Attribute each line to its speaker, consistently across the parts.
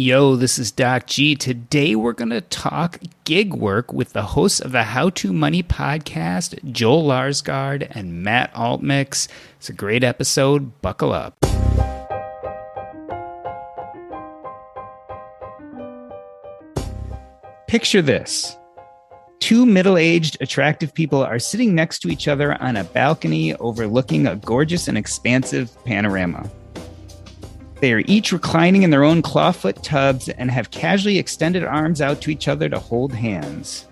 Speaker 1: Yo, this is Doc G. Today we're going to talk gig work with the hosts of the How to Money podcast, Joel Larsgaard and Matt Altmix. It's a great episode. Buckle up. Picture this. Two middle-aged, attractive people are sitting next to each other on a balcony overlooking a gorgeous and expansive panorama. They are each reclining in their own clawfoot tubs and have casually extended arms out to each other to hold hands.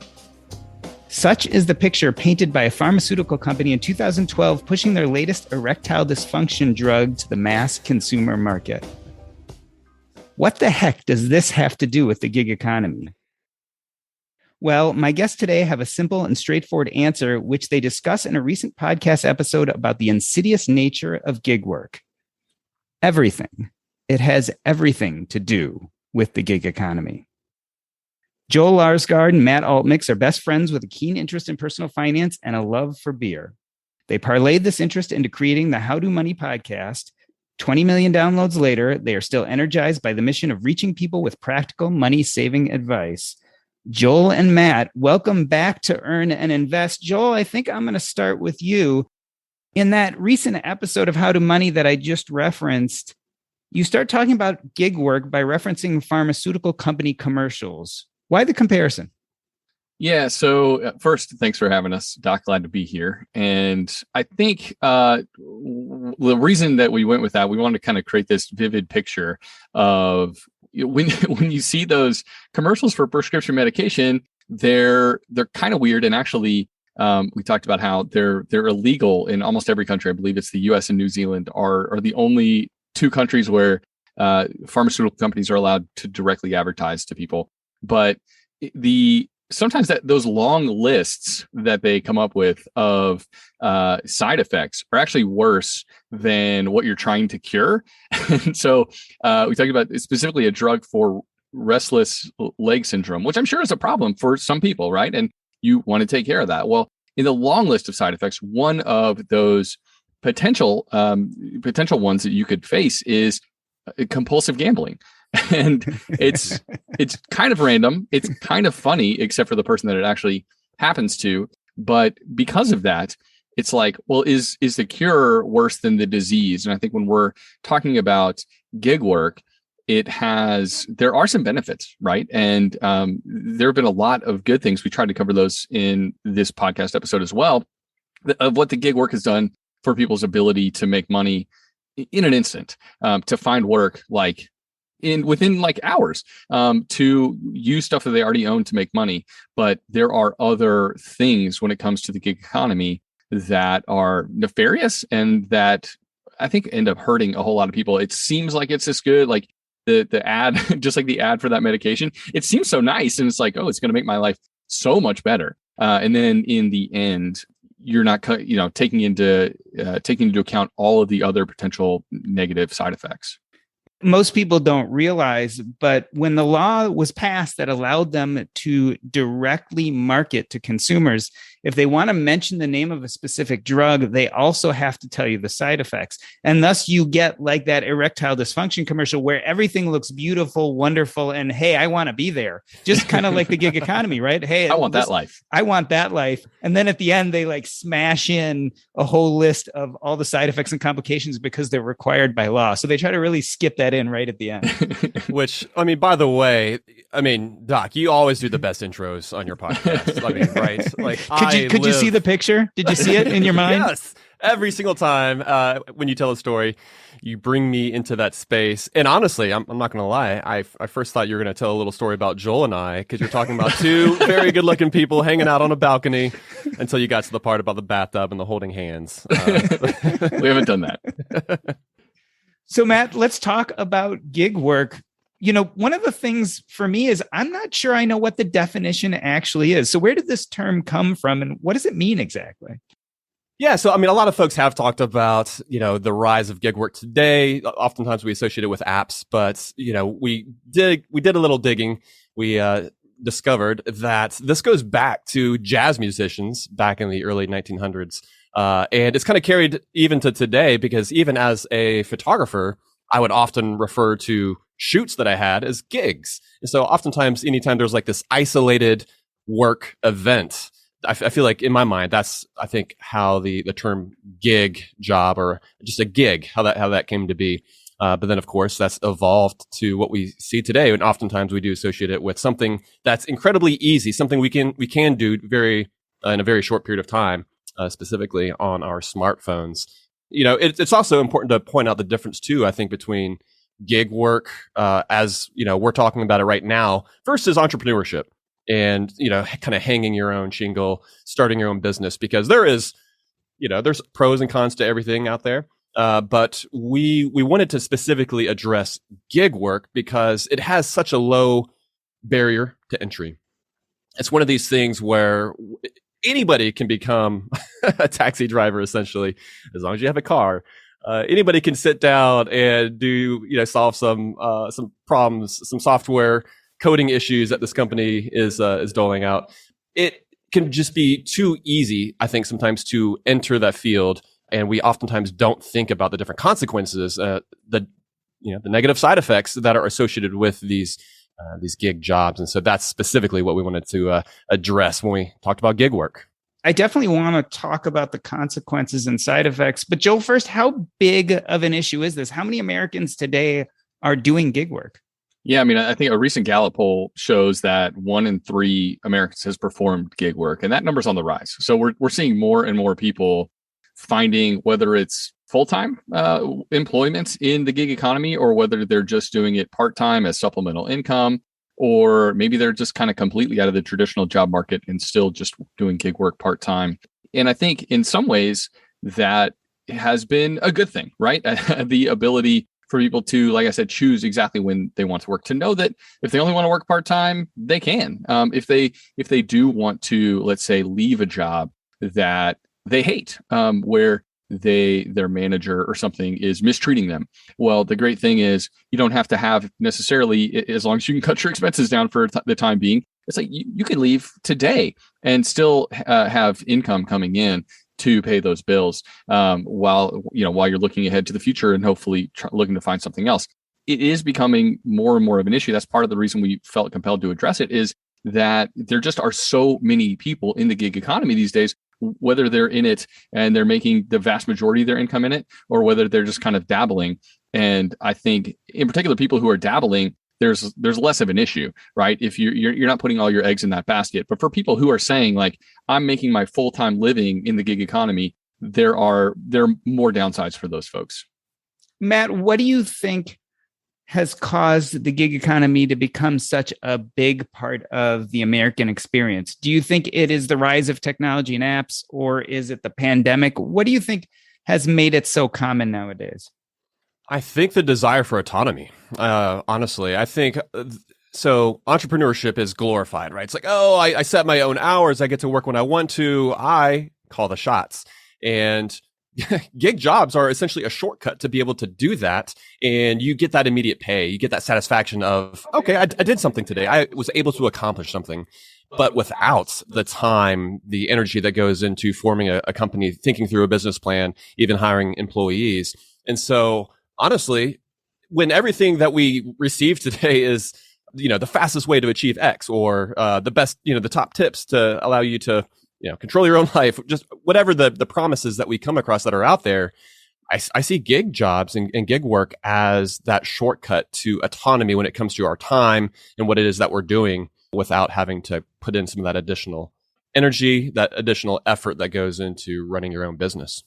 Speaker 1: Such is the picture painted by a pharmaceutical company in 2012 pushing their latest erectile dysfunction drug to the mass consumer market. What the heck does this have to do with the gig economy? Well, my guests today have a simple and straightforward answer, which they discuss in a recent podcast episode about the insidious nature of gig work. Everything. It has everything to do with the gig economy. Joel Larsgaard and Matt Altmix are best friends with a keen interest in personal finance and a love for beer. They parlayed this interest into creating the How to Money podcast. 20 million downloads later, they are still energized by the mission of reaching people with practical money-saving advice. Joel and Matt, welcome back to Earn and Invest. Joel, I think I'm going to start with you. In that recent episode of How to Money that I just referenced, you start talking about gig work by referencing pharmaceutical company commercials. Why the comparison?
Speaker 2: Yeah. So first, thanks for having us, Doc. Glad to be here. And I think the reason that we went with that, we wanted to kind of create this vivid picture of when you see those commercials for prescription medication, they're kind of weird. And actually, we talked about how they're illegal in almost every country. I believe it's the U.S. and New Zealand are the only two countries where pharmaceutical companies are allowed to directly advertise to people. But sometimes those long lists that they come up with of side effects are actually worse than what you're trying to cure. And so we talked about specifically a drug for restless leg syndrome, which I'm sure is a problem for some people, right? And you want to take care of that. Well, in the long list of side effects, one of those potential ones that you could face is compulsive gambling. And it's kind of random. It's kind of funny, except for the person that it actually happens to. But because of that, it's like, well, is the cure worse than the disease? And I think when we're talking about gig work, there are some benefits, right? And there have been a lot of good things. We tried to cover those in this podcast episode as well, of what the gig work has done for people's ability to make money in an instant, to find work within hours, to use stuff that they already own to make money. But there are other things when it comes to the gig economy that are nefarious and that I think end up hurting a whole lot of people. It seems like it's this good, like the ad, just like the ad for that medication. It seems so nice, and it's like, oh, it's going to make my life so much better. And then in the end, you're not, taking into account all of the other potential negative side effects.
Speaker 1: Most people don't realize, but when the law was passed that allowed them to directly market to consumers, if they want to mention the name of a specific drug, they also have to tell you the side effects. And thus you get like that erectile dysfunction commercial where everything looks beautiful, wonderful, and hey, I want to be there. Just kind of like the gig economy, right? Hey,
Speaker 2: I want that life.
Speaker 1: I want that life. And then at the end, they smash in a whole list of all the side effects and complications because they're required by law. So they try to really skip that in right at the end.
Speaker 3: Which, by the way, Doc, you always do the best intros on your podcast. Right?
Speaker 1: Could you see the picture? Did you see it in your mind?
Speaker 3: Yes. Every single time when you tell a story, you bring me into that space. And honestly, I'm not going to lie. I first thought you were going to tell a little story about Joel and I, because you're talking about two very good looking people hanging out on a balcony until you got to the part about the bathtub and the holding hands.
Speaker 2: We haven't done that.
Speaker 1: So Matt, let's talk about gig work. One of the things for me is I'm not sure I know what the definition actually is. So where did this term come from and what does it mean exactly?
Speaker 3: Yeah, so a lot of folks have talked about, the rise of gig work today. Oftentimes we associate it with apps, but we did a little digging. We discovered that this goes back to jazz musicians back in the early 1900s. And it's kind of carried even to today, because even as a photographer, I would often refer to shoots that I had as gigs. And so oftentimes, anytime there's like this isolated work event, I feel like in my mind, that's, I think, how the term gig job, or just a gig, how that came to be. But then, of course, that's evolved to what we see today. And oftentimes we do associate it with something that's incredibly easy, something we can do in a very short period of time, specifically on our smartphones. It's also important to point out the difference too, I think, between gig work, as we're talking about it right now, versus entrepreneurship and, kind of hanging your own shingle, starting your own business, because there's pros and cons to everything out there. But we wanted to specifically address gig work because it has such a low barrier to entry. It's one of these things where anybody can become a taxi driver, essentially, as long as you have a car. Anybody can sit down and solve some problems, some software coding issues that this company is doling out. It can just be too easy, I think, sometimes to enter that field. And we oftentimes don't think about the different consequences, the negative side effects that are associated with these gig jobs. And so that's specifically what we wanted to address when we talked about gig work.
Speaker 1: I definitely want to talk about the consequences and side effects. But Joe, first, how big of an issue is this? How many Americans today are doing gig work?
Speaker 2: Yeah, I mean, I think a recent Gallup poll shows that 1 in 3 Americans has performed gig work, and that number's on the rise. So we're seeing more and more people finding, whether it's full-time employment in the gig economy, or whether they're just doing it part-time as supplemental income, or maybe they're just kind of completely out of the traditional job market and still just doing gig work part-time. And I think in some ways that has been a good thing, right? The ability for people to, like I said, choose exactly when they want to work, to know that if they only want to work part-time, they can. If they do want to, let's say, leave a job that they hate, where their manager or something is mistreating them. Well, the great thing is you don't have to have necessarily, as long as you can cut your expenses down for the time being, it's like you can leave today and still have income coming in to pay those bills, while you're looking ahead to the future and hopefully looking to find something else. It is becoming more and more of an issue. That's part of the reason we felt compelled to address it, is that there just are so many people in the gig economy these days, whether they're in it and they're making the vast majority of their income in it, or whether they're just kind of dabbling. And I think in particular, people who are dabbling, there's less of an issue, right? If you're not putting all your eggs in that basket. But for people who are saying, like, I'm making my full-time living in the gig economy, there are more downsides for those folks.
Speaker 1: Matt, what do you think has caused the gig economy to become such a big part of the American experience? Do you think it is the rise of technology and apps, or is it the pandemic? What do you think has made it so common nowadays?
Speaker 3: I think the desire for autonomy. Honestly, I think so. Entrepreneurship is glorified, right? It's like, oh, I set my own hours. I get to work when I want to. I call the shots. And gig jobs are essentially a shortcut to be able to do that. And you get that immediate pay. You get that satisfaction of, okay, I did something today. I was able to accomplish something. But without the time, the energy that goes into forming a company, thinking through a business plan, even hiring employees. And so, honestly, when everything that we receive today is, the fastest way to achieve X, or the best, the top tips to allow you to, control your own life, just whatever the promises that we come across that are out there, I see gig jobs and gig work as that shortcut to autonomy when it comes to our time and what it is that we're doing, without having to put in some of that additional energy, that additional effort that goes into running your own business.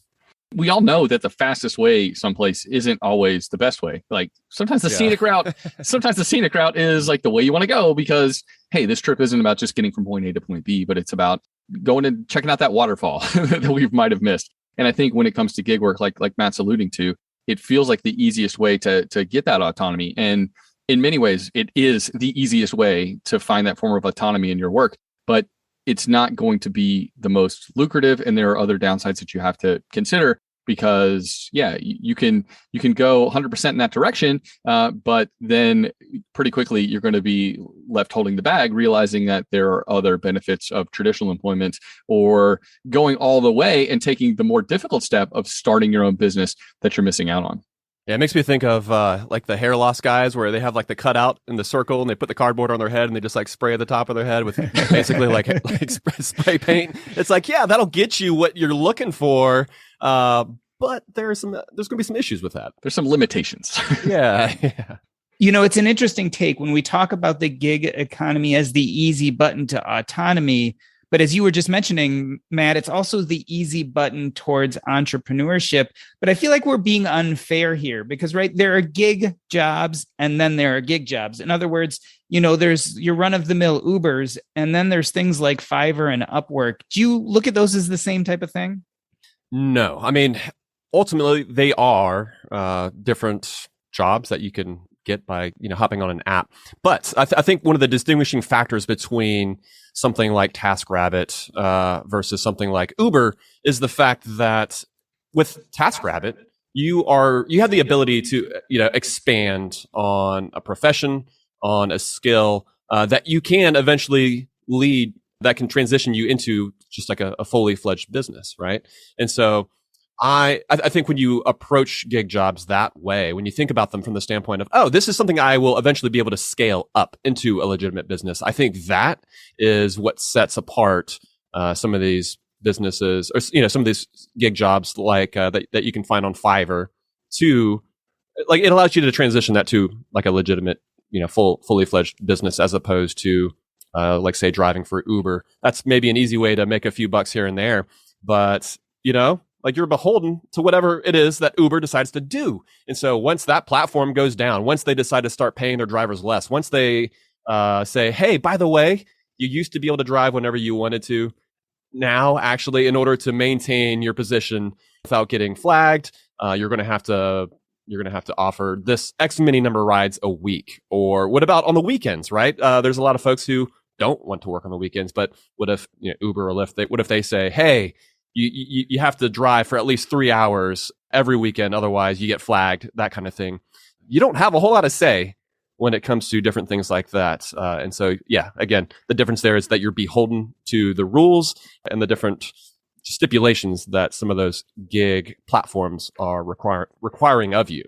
Speaker 2: We all know that the fastest way someplace isn't always the best way. Like sometimes the scenic route is like the way you want to go, because, hey, this trip isn't about just getting from point A to point B, but it's about going and checking out that waterfall that we might have missed. And I think when it comes to gig work, like Matt's alluding to, it feels like the easiest way to get that autonomy. And in many ways, it is the easiest way to find that form of autonomy in your work. But it's not going to be the most lucrative, and there are other downsides that you have to consider, because you can go 100% in that direction, but then pretty quickly you're going to be left holding the bag, realizing that there are other benefits of traditional employment, or going all the way and taking the more difficult step of starting your own business that you're missing out on.
Speaker 3: Yeah, it makes me think of like the hair loss guys where they have like the cutout in the circle and they put the cardboard on their head and they just like spray at the top of their head with basically like spray paint. It's like, yeah, that'll get you what you're looking for. But there's going to be some issues with that.
Speaker 2: There's some limitations.
Speaker 3: Yeah.
Speaker 1: It's an interesting take when we talk about the gig economy as the easy button to autonomy. But as you were just mentioning, Matt, it's also the easy button towards entrepreneurship. But I feel like we're being unfair here because, right, there are gig jobs and then there are gig jobs. In other words, there's your run-of-the-mill Ubers, and then there's things like Fiverr and Upwork. Do you look at those as the same type of thing?
Speaker 3: No. I mean, ultimately, they are different jobs that you can get by hopping on an app. But I think one of the distinguishing factors between something like TaskRabbit versus something like Uber is the fact that with TaskRabbit, you have the ability to expand on a profession, on a skill that you can eventually lead, that can transition you into just like a fully fledged business, right? And so I think when you approach gig jobs that way, when you think about them from the standpoint of, oh, this is something I will eventually be able to scale up into a legitimate business, I think that is what sets apart some of these businesses, or some of these gig jobs like that you can find on Fiverr. To like, it allows you to transition that to like a legitimate, fully fledged business, as opposed to like say driving for Uber. That's maybe an easy way to make a few bucks here and there, but like you're beholden to whatever it is that Uber decides to do. And so once that platform goes down, once they decide to start paying their drivers less, once they say, hey, by the way, you used to be able to drive whenever you wanted to. Now, actually, in order to maintain your position without getting flagged, you're going to have to offer this X many number of rides a week. Or what about on the weekends, right? There's a lot of folks who don't want to work on the weekends, but what if Uber or Lyft, what if they say, hey, you have to drive for at least 3 hours every weekend, otherwise you get flagged, that kind of thing. You don't have a whole lot of say when it comes to different things like that. And so, yeah, again, the difference there is that you're beholden to the rules and the different stipulations that some of those gig platforms are requiring of you.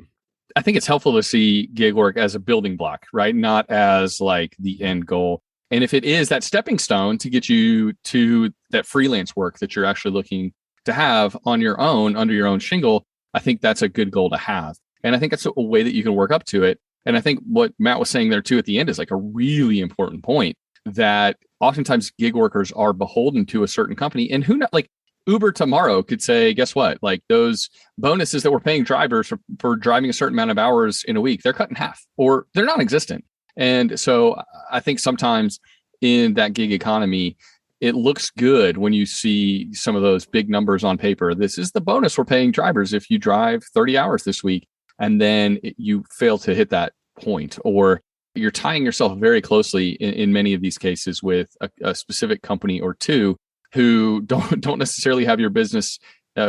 Speaker 2: I think it's helpful to see gig work as a building block, right? Not as like the end goal. And if it is that stepping stone to get you to that freelance work that you're actually looking to have on your own, under your own shingle, I think that's a good goal to have. And I think that's a way that you can work up to it. And I think what Matt was saying there too at the end is like a really important point, that oftentimes gig workers are beholden to a certain company. And who not, like Uber tomorrow could say, guess what? Like those bonuses that we're paying drivers for driving a certain amount of hours in a week, they're cut in half or they're non-existent. And so I think sometimes in that gig economy, it looks good when you see some of those big numbers on paper. This is the bonus we're paying drivers if you drive 30 hours this week. And then you fail to hit that point, or you're tying yourself very closely in many of these cases with a specific company or two who don't necessarily have your business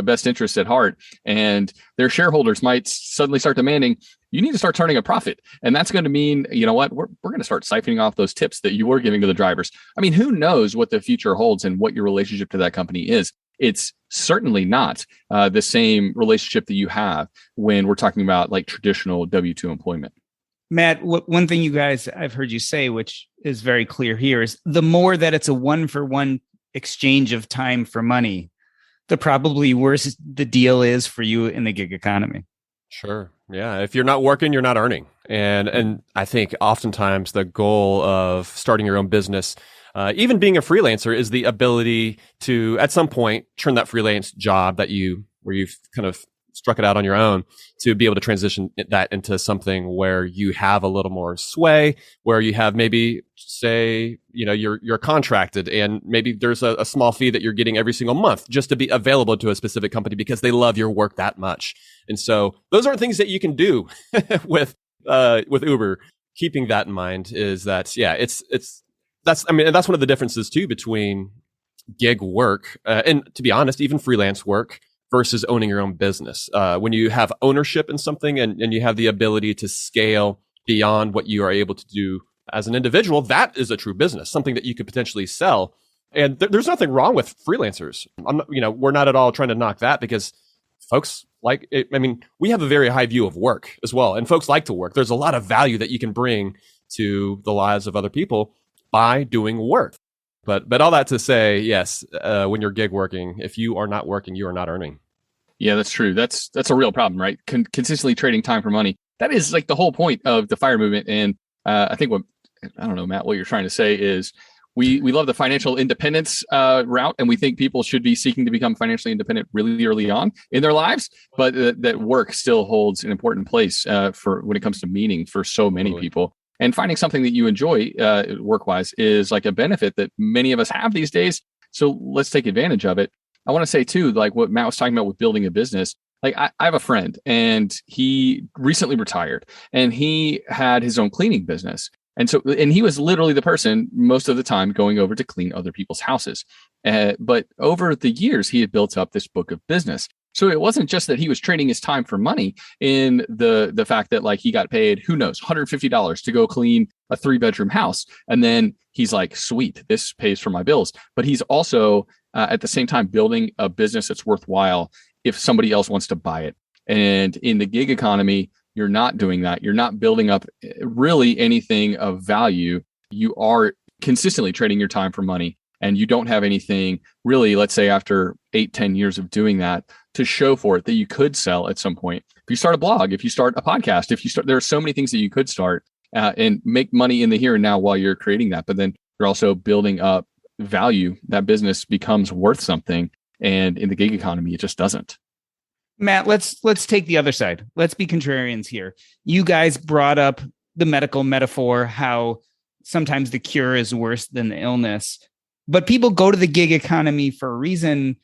Speaker 2: best interest at heart. And their shareholders might suddenly start demanding, you need to start turning a profit. And that's going to mean, you know what, we're going to start siphoning off those tips that you were giving to the drivers. I mean, who knows what the future holds and what your relationship to that company is. It's certainly not the same relationship that you have when we're talking about like traditional W-2 employment.
Speaker 1: Matt, one thing you guys, I've heard you say, which is very clear here, is the more that it's a one-for-one exchange of time for money, the probably worse the deal is for you in the gig economy.
Speaker 3: Sure. Yeah. If you're not working, you're not earning. And I think oftentimes the goal of starting your own business, even being a freelancer, is the ability to, at some point, turn that freelance job where you've kind of struck it out on your own, to be able to transition that into something where you have a little more sway, where you have maybe, say, you're contracted and maybe there's a small fee that you're getting every single month just to be available to a specific company because they love your work that much. And so those are things that you can do with Uber. Keeping that in mind is that, yeah, that's one of the differences too between gig work and, to be honest, even freelance work versus owning your own business. When you have ownership in something and you have the ability to scale beyond what you are able to do as an individual, that is a true business, something that you could potentially sell. And there's nothing wrong with freelancers. We're not at all trying to knock that, because folks like it. I mean, we have a very high view of work as well, and folks like to work. There's a lot of value that you can bring to the lives of other people by doing work. But all that to say, yes, when you're gig working, if you are not working, you are not earning.
Speaker 2: Yeah, that's true. That's a real problem, right? Consistently trading time for money. That is like the whole point of the FIRE movement. And I think I don't know, Matt, what you're trying to say is we love the financial independence route, and we think people should be seeking to become financially independent really early on in their lives. But that work still holds an important place for when it comes to meaning for so many people. And finding something that you enjoy work-wise is like a benefit that many of us have these days. So let's take advantage of it. I want to say too, like what Matt was talking about with building a business. Like I have a friend, and he recently retired, and he had his own cleaning business. And he was literally the person most of the time going over to clean other people's houses. But over the years, he had built up this book of business. So it wasn't just that he was trading his time for money in the fact that like he got paid, who knows, $150 to go clean a 3-bedroom house. And then he's like, sweet, this pays for my bills. But he's also at the same time building a business that's worthwhile if somebody else wants to buy it. And in the gig economy, you're not doing that. You're not building up really anything of value. You are consistently trading your time for money, and you don't have anything really, let's say after 8-10 years of doing that, to show for it that you could sell at some point. If you start a blog, if you start a podcast, there are so many things that you could start and make money in the here and now while you're creating that. But then you're also building up value. That business becomes worth something. And in the gig economy, it just doesn't.
Speaker 1: Matt, let's take the other side. Let's be contrarians here. You guys brought up the medical metaphor, how sometimes the cure is worse than the illness, but people go to the gig economy for a reason.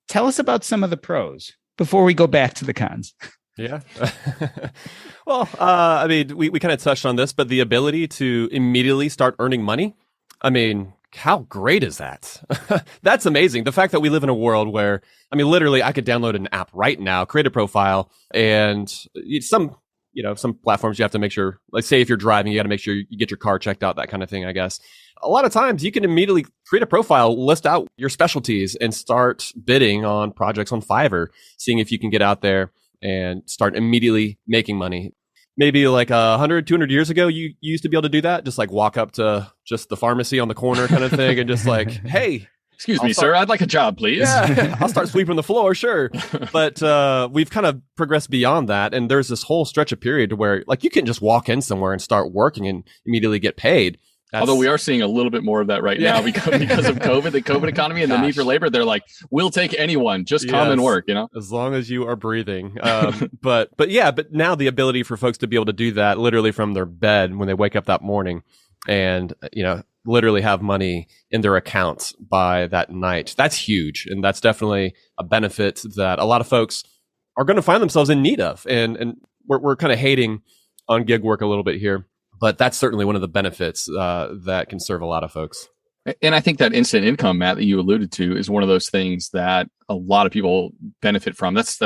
Speaker 1: Tell us about some of the pros before we go back to the cons.
Speaker 3: Yeah. Well, I mean, we kind of touched on this, but the ability to immediately start earning money. I mean, how great is that? That's amazing. The fact that we live in a world where, I mean, literally I could download an app right now, create a profile, and some platforms you have to make sure, like say if you're driving, you got to make sure you get your car checked out, that kind of thing, I guess. A lot of times you can immediately create a profile, list out your specialties, and start bidding on projects on Fiverr, seeing if you can get out there and start immediately making money. Maybe like 100, 200 years ago, you used to be able to do that. Just like walk up to just the pharmacy on the corner kind of thing and just like, hey,
Speaker 2: excuse me, sir, I'd like a job, please.
Speaker 3: Yeah, I'll start sweeping the floor, sure. But we've kind of progressed beyond that. And there's this whole stretch of period where like you can just walk in somewhere and start working and immediately get paid.
Speaker 2: Although we are seeing a little bit more of that right now because of COVID, the COVID economy and the need for labor. They're like, we'll take anyone, just come and work,
Speaker 3: as long as you are breathing. But now the ability for folks to be able to do that literally from their bed when they wake up that morning and, literally have money in their accounts by that night. That's huge. And that's definitely a benefit that a lot of folks are going to find themselves in need of. And we're kind of hating on gig work a little bit here. But that's certainly one of the benefits that can serve a lot of folks.
Speaker 2: And I think that instant income, Matt, that you alluded to is one of those things that a lot of people benefit from. That's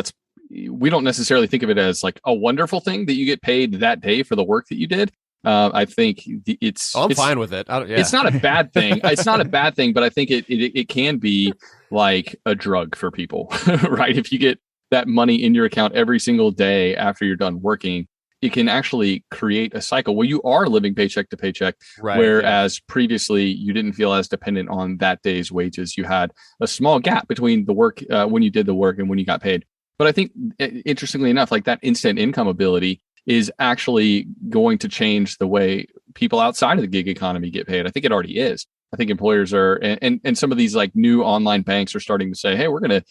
Speaker 2: we don't necessarily think of it as like a wonderful thing that you get paid that day for the work that you did. I think
Speaker 3: I'm fine with it.
Speaker 2: It's not a bad thing. It's not a bad thing, but I think it can be like a drug for people, right? If you get that money in your account every single day after you're done working, it can actually create a cycle where you are living paycheck to paycheck, right, whereas previously you didn't feel as dependent on that day's wages. You had a small gap between the work when you did the work and when you got paid. But I think, interestingly enough, like that instant income ability is actually going to change the way people outside of the gig economy get paid. I think it already is. I think employers are, and some of these like new online banks are starting to say, hey, we're gonna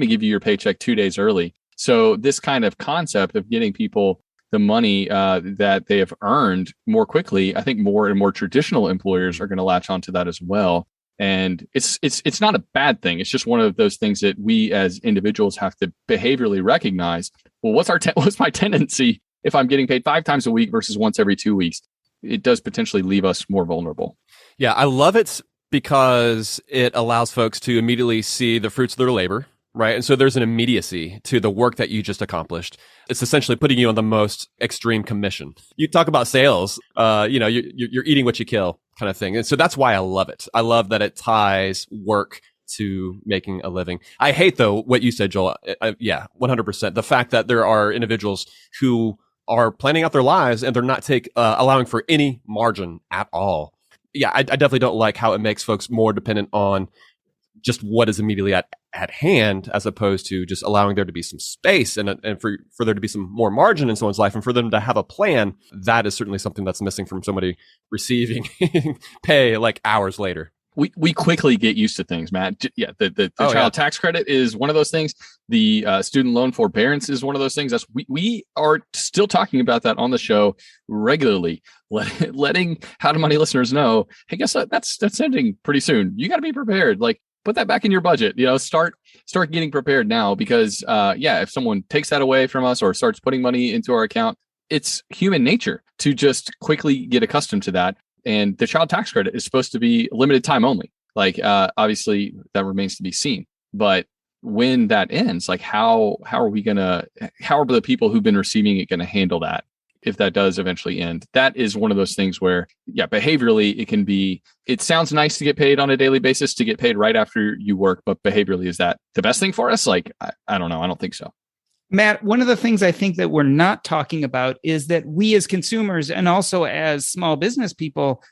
Speaker 2: give you your paycheck 2 days early. So this kind of concept of getting people the money that they have earned more quickly, I think more and more traditional employers are going to latch onto that as well. And it's not a bad thing. It's just one of those things that we as individuals have to behaviorally recognize. Well, what's my tendency if I'm getting paid 5 times a week versus once every 2 weeks? It does potentially leave us more vulnerable.
Speaker 3: Yeah, I love it because it allows folks to immediately see the fruits of their labor. Right. And so there's an immediacy to the work that you just accomplished. It's essentially putting you on the most extreme commission. You talk about sales, you're eating what you kill kind of thing. And so that's why I love it. I love that it ties work to making a living. I hate, though, what you said, Joel. Yeah, 100%. The fact that there are individuals who are planning out their lives and they're not allowing for any margin at all. Yeah, I definitely don't like how it makes folks more dependent on just what is immediately at hand, as opposed to just allowing there to be some space and for there to be some more margin in someone's life and for them to have a plan. That is certainly something that's missing from somebody receiving pay like hours later.
Speaker 2: We quickly get used to things, Matt. Yeah, the child tax credit is one of those things. The student loan forbearance is one of those things. We are still talking about that on the show regularly, letting How to Money listeners know, hey, guess what? That's ending pretty soon. You got to be prepared. Like, put that back in your budget. Start getting prepared now, because if someone takes that away from us or starts putting money into our account, it's human nature to just quickly get accustomed to that. And the child tax credit is supposed to be limited time only. Like, obviously that remains to be seen. But when that ends, like how are the people who've been receiving it going to handle that if that does eventually end? That is one of those things where, behaviorally it sounds nice to get paid on a daily basis, to get paid right after you work. But behaviorally, is that the best thing for us? Like, I don't know. I don't think so.
Speaker 1: Matt, one of the things I think that we're not talking about is that we as consumers and also as small business people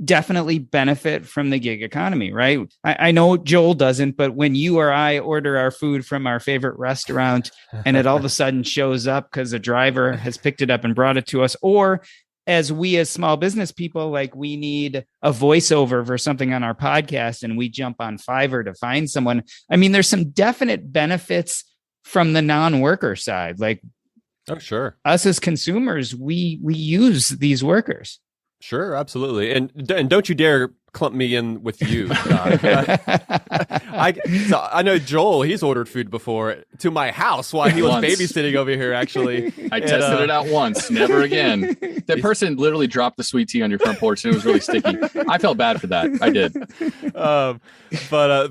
Speaker 1: definitely benefit from the gig economy, right? I know Joel doesn't, but when you or I order our food from our favorite restaurant and it all of a sudden shows up because a driver has picked it up and brought it to us, or as small business people, like we need a voiceover for something on our podcast and we jump on Fiverr to find someone. I mean, there's some definite benefits from the non-worker side. Like,
Speaker 3: oh, sure.
Speaker 1: Us as consumers, we use these workers.
Speaker 3: Sure, absolutely. And don't you dare clump me in with you. I know Joel, he's ordered food before to my house while he was babysitting over here, actually.
Speaker 2: I tested it out once, never again. That person literally dropped the sweet tea on your front porch and it was really sticky. I felt bad for that. I did.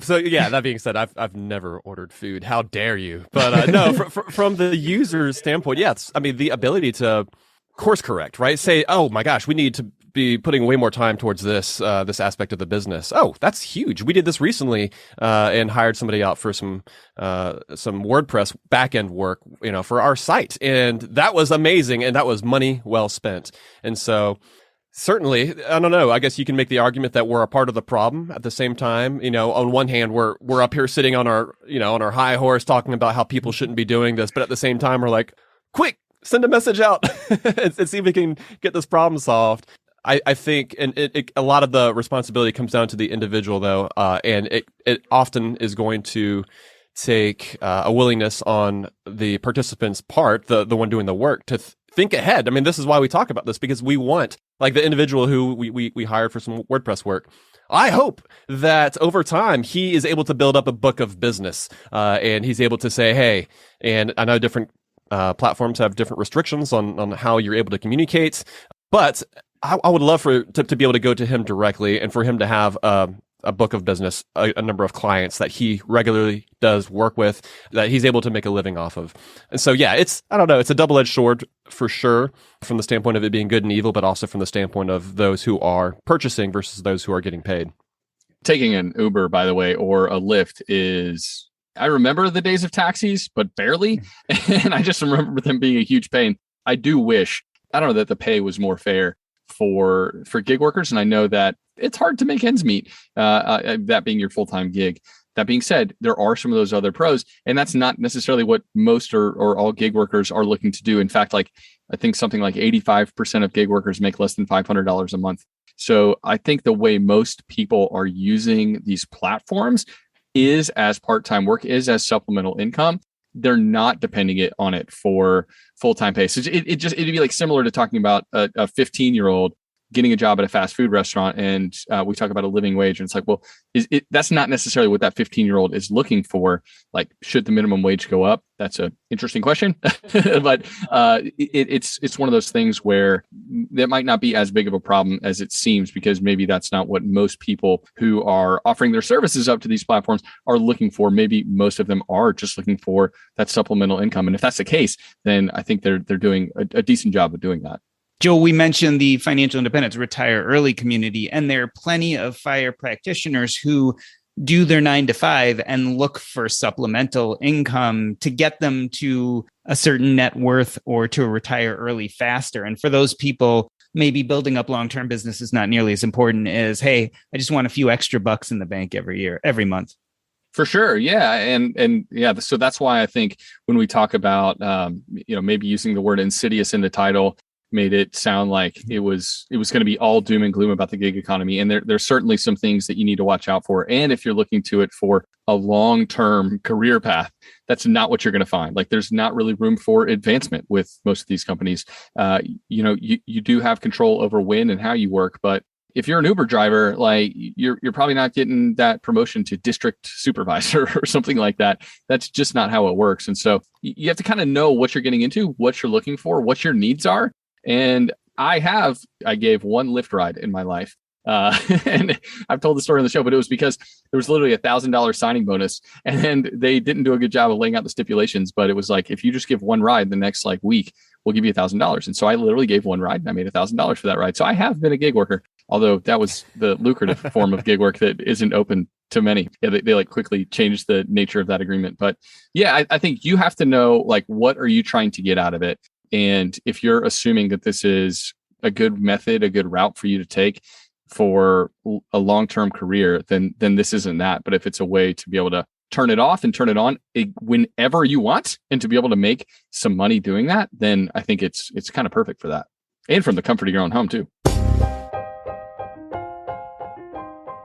Speaker 3: So yeah, that being said, I've never ordered food. How dare you? But no, from the user's standpoint, yes. I mean, the ability to course correct, right? Say, oh my gosh, we need to be putting way more time towards this aspect of the business. Oh, that's huge. We did this recently and hired somebody out for some WordPress backend work, for our site, and that was amazing, and that was money well spent. And so, certainly, I don't know. I guess you can make the argument that we're a part of the problem. At the same time, on one hand, we're up here sitting on our high horse talking about how people shouldn't be doing this, but at the same time, we're like, quick, send a message out and see if we can get this problem solved. I think, and a lot of the responsibility comes down to the individual, though, and it often is going to take a willingness on the participant's part, the one doing the work, to think ahead. I mean, this is why we talk about this, because we want, like the individual who we hired for some WordPress work, I hope that over time he is able to build up a book of business, and he's able to say, hey, and I know different platforms have different restrictions on how you're able to communicate, but I would love to be able to go to him directly and for him to have a book of business, a number of clients that he regularly does work with, that he's able to make a living off of. And so, yeah, it's a double-edged sword for sure, from the standpoint of it being good and evil, but also from the standpoint of those who are purchasing versus those who are getting paid.
Speaker 2: Taking an Uber, by the way, or a Lyft is, I remember the days of taxis, but barely. And I just remember them being a huge pain. I do wish, that the pay was more fair for gig workers. And I know that it's hard to make ends meet, that being your full-time gig. That being said, there are some of those other pros, and that's not necessarily what most or all gig workers are looking to do. In fact, I think something like 85% of gig workers make less than $500 a month. So I think the way most people are using these platforms is as part-time work, is as supplemental income. They're not depending on it for full-time pay. So it'd be like similar to talking about a 15-year-old getting a job at a fast food restaurant, and we talk about a living wage, and it's like, well, that's not necessarily what that 15-year-old is looking for. Like, should the minimum wage go up? That's an interesting question, but it's one of those things where that might not be as big of a problem as it seems, because maybe that's not what most people who are offering their services up to these platforms are looking for. Maybe most of them are just looking for that supplemental income, and if that's the case, then I think they're doing a decent job of doing that.
Speaker 1: Joe, we mentioned the financial independence retire early community, and there are plenty of FIRE practitioners who do their 9 to 5 and look for supplemental income to get them to a certain net worth or to retire early faster. And for those people, maybe building up long-term business is not nearly as important as, hey, I just want a few extra bucks in the bank every month.
Speaker 2: For sure. Yeah. And yeah, so that's why I think when we talk about, maybe using the word insidious in the title made it sound like it was going to be all doom and gloom about the gig economy. And there's certainly some things that you need to watch out for. And if you're looking to it for a long-term career path, that's not what you're going to find. Like, there's not really room for advancement with most of these companies. You do have control over when and how you work, but if you're an Uber driver, like you're probably not getting that promotion to district supervisor or something like that. That's just not how it works. And so you have to kind of know what you're getting into, what you're looking for, what your needs are. And I gave one Lyft ride in my life. And I've told the story on the show, but it was because there was literally $1,000 signing bonus, and then they didn't do a good job of laying out the stipulations. But it was like, if you just give one ride the next week, we'll give you $1,000. And so I literally gave one ride and I made $1,000 for that ride. So I have been a gig worker, although that was the lucrative form of gig work that isn't open to many. Yeah, they quickly changed the nature of that agreement. But yeah, I think you have to know, what are you trying to get out of it? And if you're assuming that this is a good method, a good route for you to take for a long-term career, then this isn't that. But if it's a way to be able to turn it off and turn it on whenever you want, and to be able to make some money doing that, then I think it's kind of perfect for that. And from the comfort of your own home too.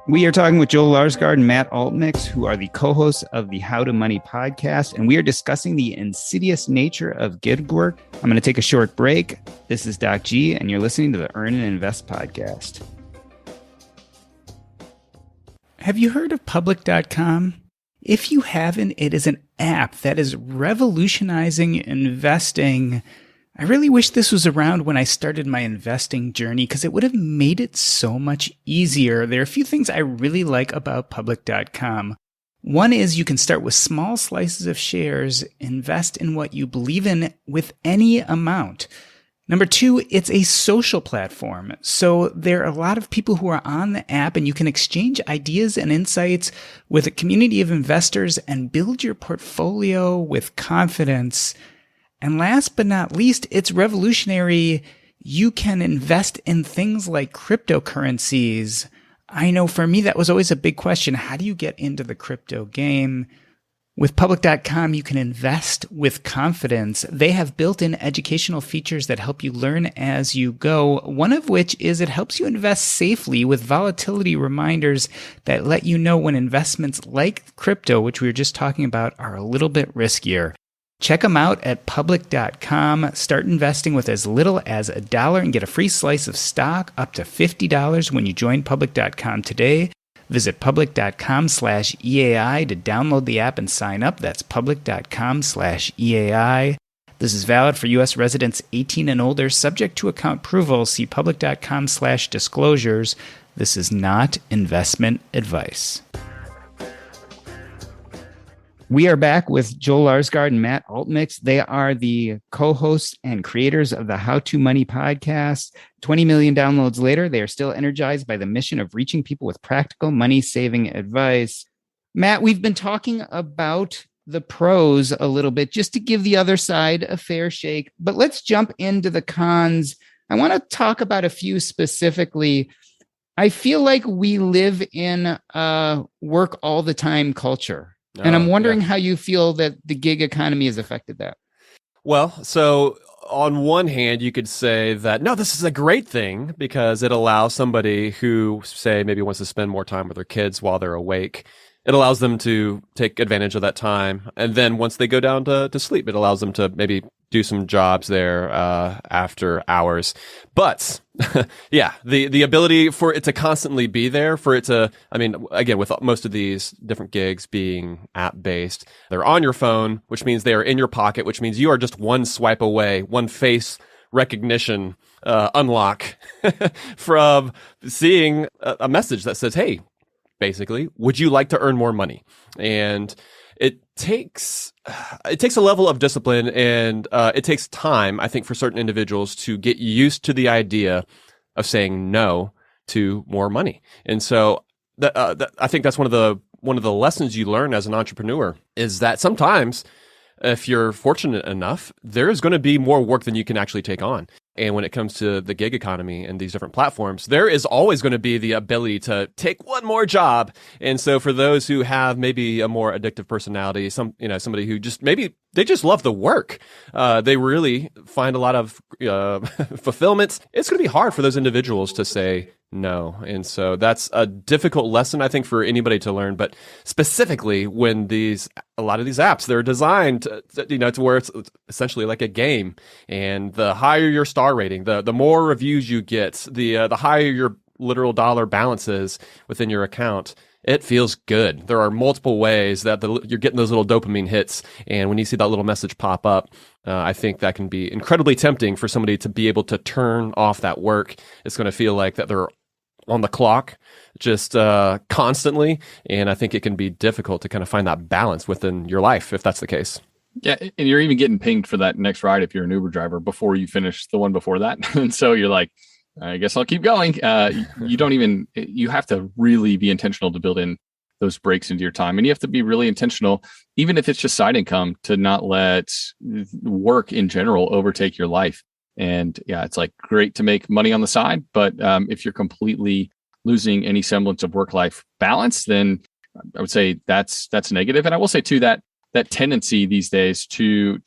Speaker 1: We are talking with Joel Larsgaard and Matt Altmix, who are the co-hosts of the How to Money podcast, and we are discussing the insidious nature of gig work. I'm going to take a short break. This is Doc G, and you're listening to the Earn and Invest podcast. Have you heard of Public.com? If you haven't, it is an app that is revolutionizing investing. I really wish this was around when I started my investing journey, because it would have made it so much easier. There are a few things I really like about Public.com. One is you can start with small slices of shares, invest in what you believe in with any amount. Number two, it's a social platform. So there are a lot of people who are on the app, and you can exchange ideas and insights with a community of investors and build your portfolio with confidence. And last but not least, it's revolutionary. You can invest in things like cryptocurrencies. I know for me, that was always a big question. How do you get into the crypto game? With Public.com, you can invest with confidence. They have built-in educational features that help you learn as you go. One of which is it helps you invest safely with volatility reminders that let you know when investments like crypto, which we were just talking about, are a little bit riskier. Check them out at Public.com. Start investing with as little as $1 and get a free slice of stock up to $50 when you join Public.com today. Visit public.com/EAI to download the app and sign up. That's public.com/EAI. This is valid for U.S. residents 18 and older, subject to account approval. See public.com/disclosures. This is not investment advice. We are back with Joel Larsgaard and Matt Altmix. They are the co-hosts and creators of the How to Money podcast. 20 million downloads later, they are still energized by the mission of reaching people with practical money-saving advice. Matt, we've been talking about the pros a little bit just to give the other side a fair shake, but let's jump into the cons. I want to talk about a few specifically. I feel like we live in a work all the time culture. And I'm wondering how you feel that the gig economy has affected that.
Speaker 3: Well, so on one hand, you could say that, no, this is a great thing because it allows somebody who, say, maybe wants to spend more time with their kids while they're awake. It allows them to take advantage of that time. And then once they go down to sleep, it allows them to maybe do some jobs there after hours. But yeah, the ability for it to constantly be there, for it to, I mean, again, with most of these different gigs being app-based, they're on your phone, which means they are in your pocket, which means you are just one swipe away, one face recognition unlock from seeing a message that says, hey, basically, would you like to earn more money? And it takes a level of discipline, and it takes time, I think, for certain individuals to get used to the idea of saying no to more money. And so I think that's one of the one of the lessons you learn as an entrepreneur is that sometimes, if you're fortunate enough, there is going to be more work than you can actually take on. And when it comes to the gig economy and these different platforms, there is always going to be the ability to take one more job. And so for those who have maybe a more addictive personality, somebody who just maybe they just love the work, they really find a lot of fulfillment. It's going to be hard for those individuals to say no. And so that's a difficult lesson, I think, for anybody to learn. But specifically when a lot of these apps, they're designed to where it's essentially like a game. And the higher your star rating, the more reviews you get, the higher your literal dollar balance is within your account. It feels good. There are multiple ways that you're getting those little dopamine hits. And when you see that little message pop up, I think that can be incredibly tempting for somebody to be able to turn off that work. It's going to feel like that they're on the clock just constantly. And I think it can be difficult to kind of find that balance within your life if that's the case.
Speaker 2: Yeah. And you're even getting pinged for that next ride if you're an Uber driver before you finish the one before that. And so you're like, I guess I'll keep going. You have to really be intentional to build in those breaks into your time. And you have to be really intentional, even if it's just side income, to not let work in general overtake your life. And yeah, it's like great to make money on the side. But if you're completely losing any semblance of work-life balance, then I would say that's negative. And I will say too, that tendency these days to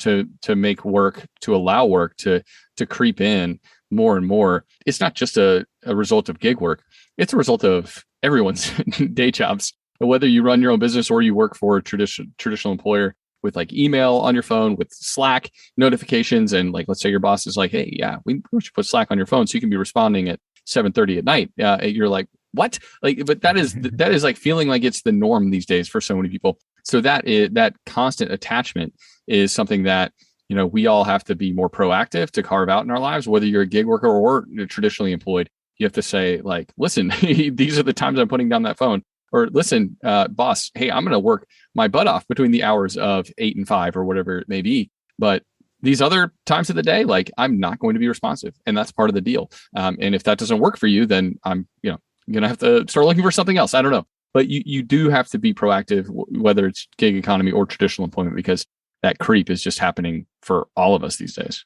Speaker 2: make work, to allow work to creep in more and more, it's not just a result of gig work. It's a result of everyone's day jobs. Whether you run your own business or you work for a traditional employer with like email on your phone, with Slack notifications, and like, let's say your boss is like, hey, yeah, we should put Slack on your phone so you can be responding at 7:30 at night. You're like, what? But that is like feeling like it's the norm these days for so many people. So that constant attachment is something that, we all have to be more proactive to carve out in our lives, whether you're a gig worker or traditionally employed. You have to say, like, listen, these are the times I'm putting down that phone. Or listen, boss, hey, I'm going to work my butt off between the hours of 8 and 5 or whatever it may be. But these other times of the day, like, I'm not going to be responsive. And that's part of the deal. And if that doesn't work for you, then I'm, going to have to start looking for something else. I don't know. But you do have to be proactive, whether it's gig economy or traditional employment, because that creep is just happening for all of us these days.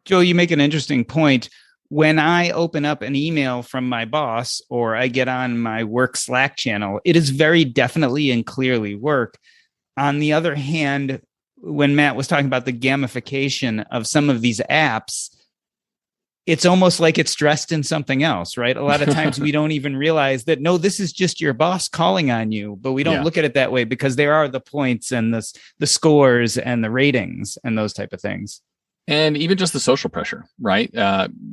Speaker 1: Joe, you make an interesting point. When I open up an email from my boss or I get on my work Slack channel, it is very definitely and clearly work. On the other hand, when Matt was talking about the gamification of some of these apps, it's almost like it's dressed in something else, right? A lot of times we don't even realize that, no, this is just your boss calling on you, but we don't look at it that way because there are the points and the scores and the ratings and those type of things.
Speaker 2: And even just the social pressure, right?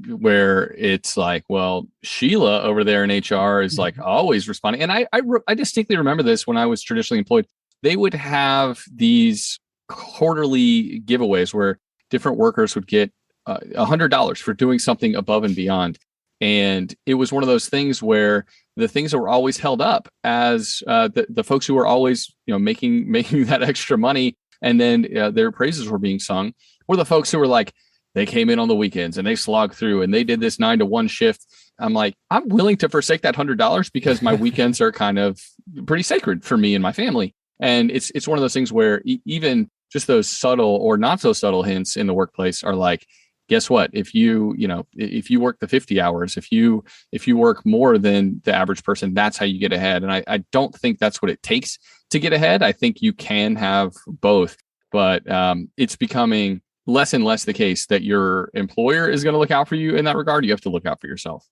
Speaker 2: Where it's like, well, Sheila over there in HR is like always responding. And I distinctly remember this when I was traditionally employed. They would have these quarterly giveaways where different workers would get $100 for doing something above and beyond. And it was one of those things where the things that were always held up as the folks who were always, making that extra money, and then their praises were being sung, were the folks who were like, they came in on the weekends and they slogged through and they did this 9 to 1 shift. I'm like, I'm willing to forsake that $100 because my weekends are kind of pretty sacred for me and my family. And it's one of those things where even just those subtle or not so subtle hints in the workplace are like, guess what? If you work the 50 hours, if you work more than the average person, that's how you get ahead. And I don't think that's what it takes to get ahead. I think you can have both, but it's becoming less and less the case that your employer is going to look out for you in that regard. You have to look out for yourself.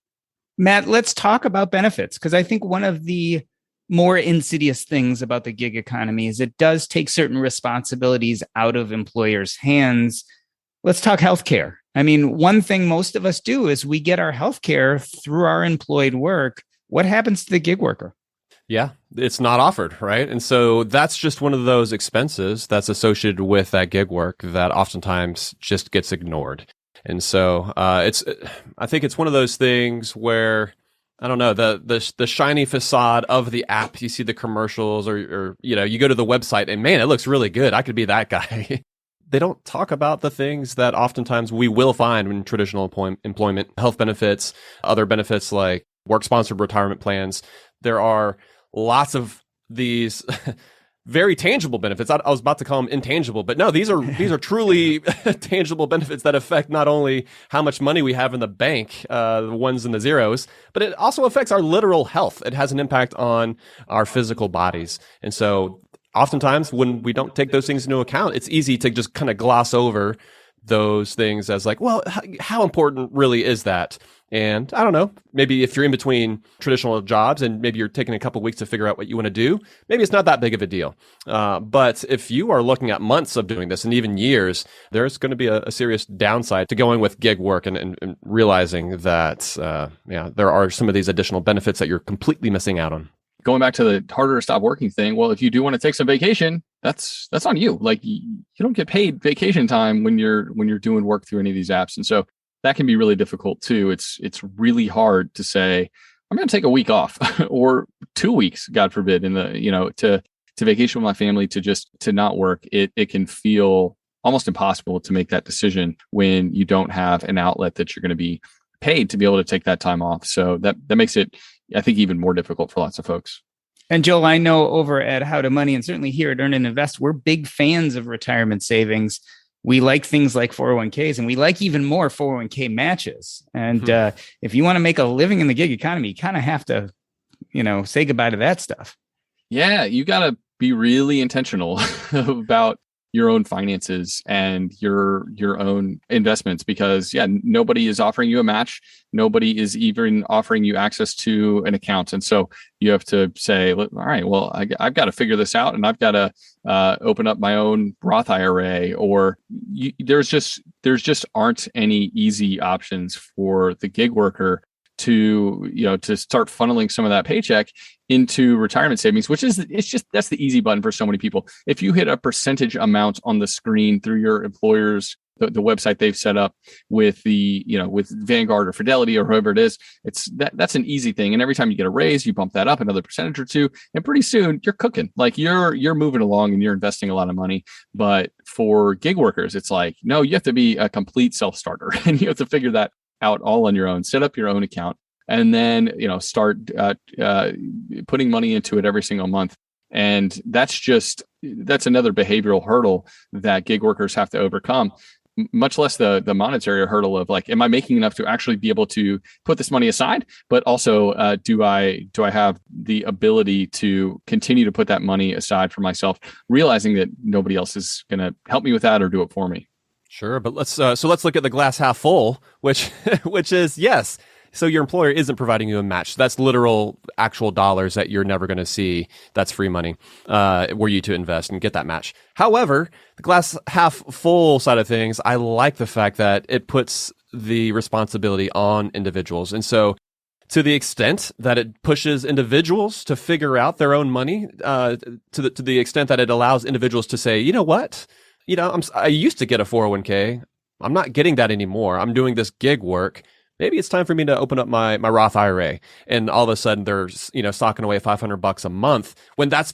Speaker 1: Matt, let's talk about benefits, because I think one of the more insidious things about the gig economy is it does take certain responsibilities out of employers' hands. Let's talk healthcare. I mean, one thing most of us do is we get our healthcare through our employed work. What happens to the gig worker?
Speaker 3: Yeah, it's not offered, right? And so that's just one of those expenses that's associated with that gig work that oftentimes just gets ignored. And so I think it's one of those things where, I don't know, the shiny facade of the app, you see the commercials or you go to the website and man, it looks really good. I could be that guy. They don't talk about the things that oftentimes we will find in traditional employment, health benefits, other benefits like work-sponsored retirement plans. There are lots of these very tangible benefits. I was about to call them intangible, but no, these are truly tangible benefits that affect not only how much money we have in the bank, the ones and the zeros, but it also affects our literal health. It has an impact on our physical bodies. And so oftentimes when we don't take those things into account, it's easy to just kind of gloss over those things as like, well, how important really is that? And I don't know, maybe if you're in between traditional jobs and maybe you're taking a couple weeks to figure out what you want to do, maybe it's not that big of a deal. But if you are looking at months of doing this and even years, there's going to be a serious downside to going with gig work and realizing that, there are some of these additional benefits that you're completely missing out on.
Speaker 2: Going back to the harder to stop working thing, well, if you do want to take some vacation, that's on you. Like you don't get paid vacation time when you're doing work through any of these apps. And so that can be really difficult too. It's really hard to say, I'm going to take a week off or 2 weeks, God forbid, to vacation with my family, to not work. It can feel almost impossible to make that decision when you don't have an outlet that you're going to be paid to be able to take that time off. So that makes it, I think, even more difficult for lots of folks.
Speaker 1: And Joel, I know over at How to Money and certainly here at Earn and Invest, we're big fans of retirement savings. We like things like 401ks, and we like even more 401k matches. And if you want to make a living in the gig economy, you kind of have to, say goodbye to that stuff. Yeah,
Speaker 2: you got to be really intentional about your own finances and your own investments, because nobody is offering you a match. Nobody is even offering you access to an account. And so you have to say, all right, well, I've got to figure this out, and I've got to open up my own Roth IRA, or there's just aren't any easy options for the gig worker to start funneling some of that paycheck into retirement savings, that's the easy button for so many people. If you hit a percentage amount on the screen through your employer's the website they've set up with with Vanguard or Fidelity or whoever it is, that's an easy thing. And every time you get a raise, you bump that up another percentage or two, and pretty soon you're cooking. Like you're moving along and you're investing a lot of money. But for gig workers, it's like, no, you have to be a complete self-starter and you have to figure that out all on your own. Set up your own account, and then start putting money into it every single month. And that's another behavioral hurdle that gig workers have to overcome, much less the monetary hurdle of like, am I making enough to actually be able to put this money aside? But also, do I have the ability to continue to put that money aside for myself, realizing that nobody else is going to help me with that or do it for me?
Speaker 3: Sure, but let's look at the glass half full, which is yes. So your employer isn't providing you a match. That's literal, actual dollars that you're never going to see. That's free money were you to invest and get that match. However, the glass half full side of things, I like the fact that it puts the responsibility on individuals. And so to the extent that it pushes individuals to figure out their own money, to the extent that it allows individuals to say, you know what? I used to get a 401k. I'm not getting that anymore. I'm doing this gig work. Maybe it's time for me to open up my Roth IRA. And all of a sudden they're, socking away $500 a month, when that's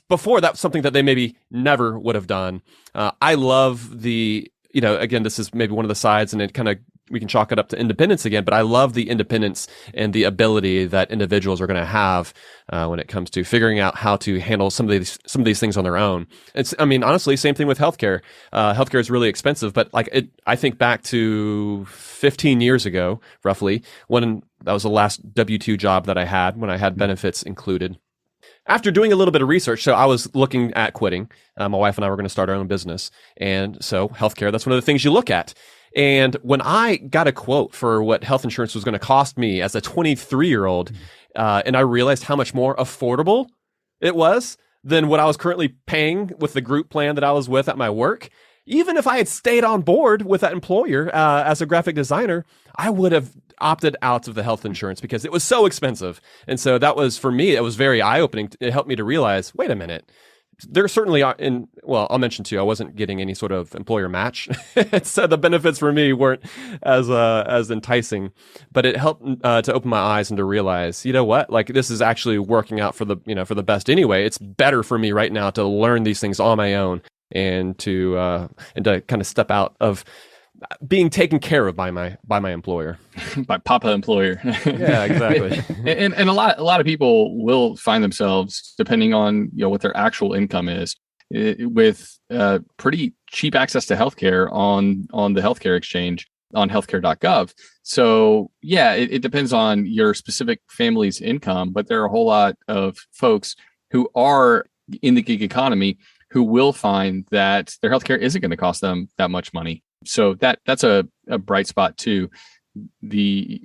Speaker 3: something that they maybe never would have done. I love again, this is maybe one of the sides, and we can chalk it up to independence again, but I love the independence and the ability that individuals are going to have when it comes to figuring out how to handle some of these things on their own. Honestly, same thing with healthcare. Healthcare is really expensive, but I think back to 15 years ago, roughly, when that was the last W-2 job that I had, when I had benefits included. After doing a little bit of research, so I was looking at quitting. My wife and I were going to start our own business. And so healthcare, that's one of the things you look at. And when I got a quote for what health insurance was going to cost me as a 23-year-old, and I realized how much more affordable it was than what I was currently paying with the group plan that I was with at my work, even if I had stayed on board with that employer as a graphic designer, I would have opted out of the health insurance because it was so expensive. And so that was, for me, it was very eye-opening. It helped me to realize, wait a minute. There certainly are I'll mention too, I wasn't getting any sort of employer match. So the benefits for me weren't as enticing, but it helped to open my eyes and to realize, you know what, like this is actually working out for the best anyway. It's better for me right now to learn these things on my own and to kind of step out of being taken care of by my employer.
Speaker 2: By Papa employer.
Speaker 3: Yeah, exactly.
Speaker 2: and a lot of people will find themselves, depending on what their actual income is, with pretty cheap access to healthcare on the healthcare exchange on healthcare.gov. So yeah, it depends on your specific family's income, but there are a whole lot of folks who are in the gig economy who will find that their healthcare isn't going to cost them that much money. So that's a bright spot too. The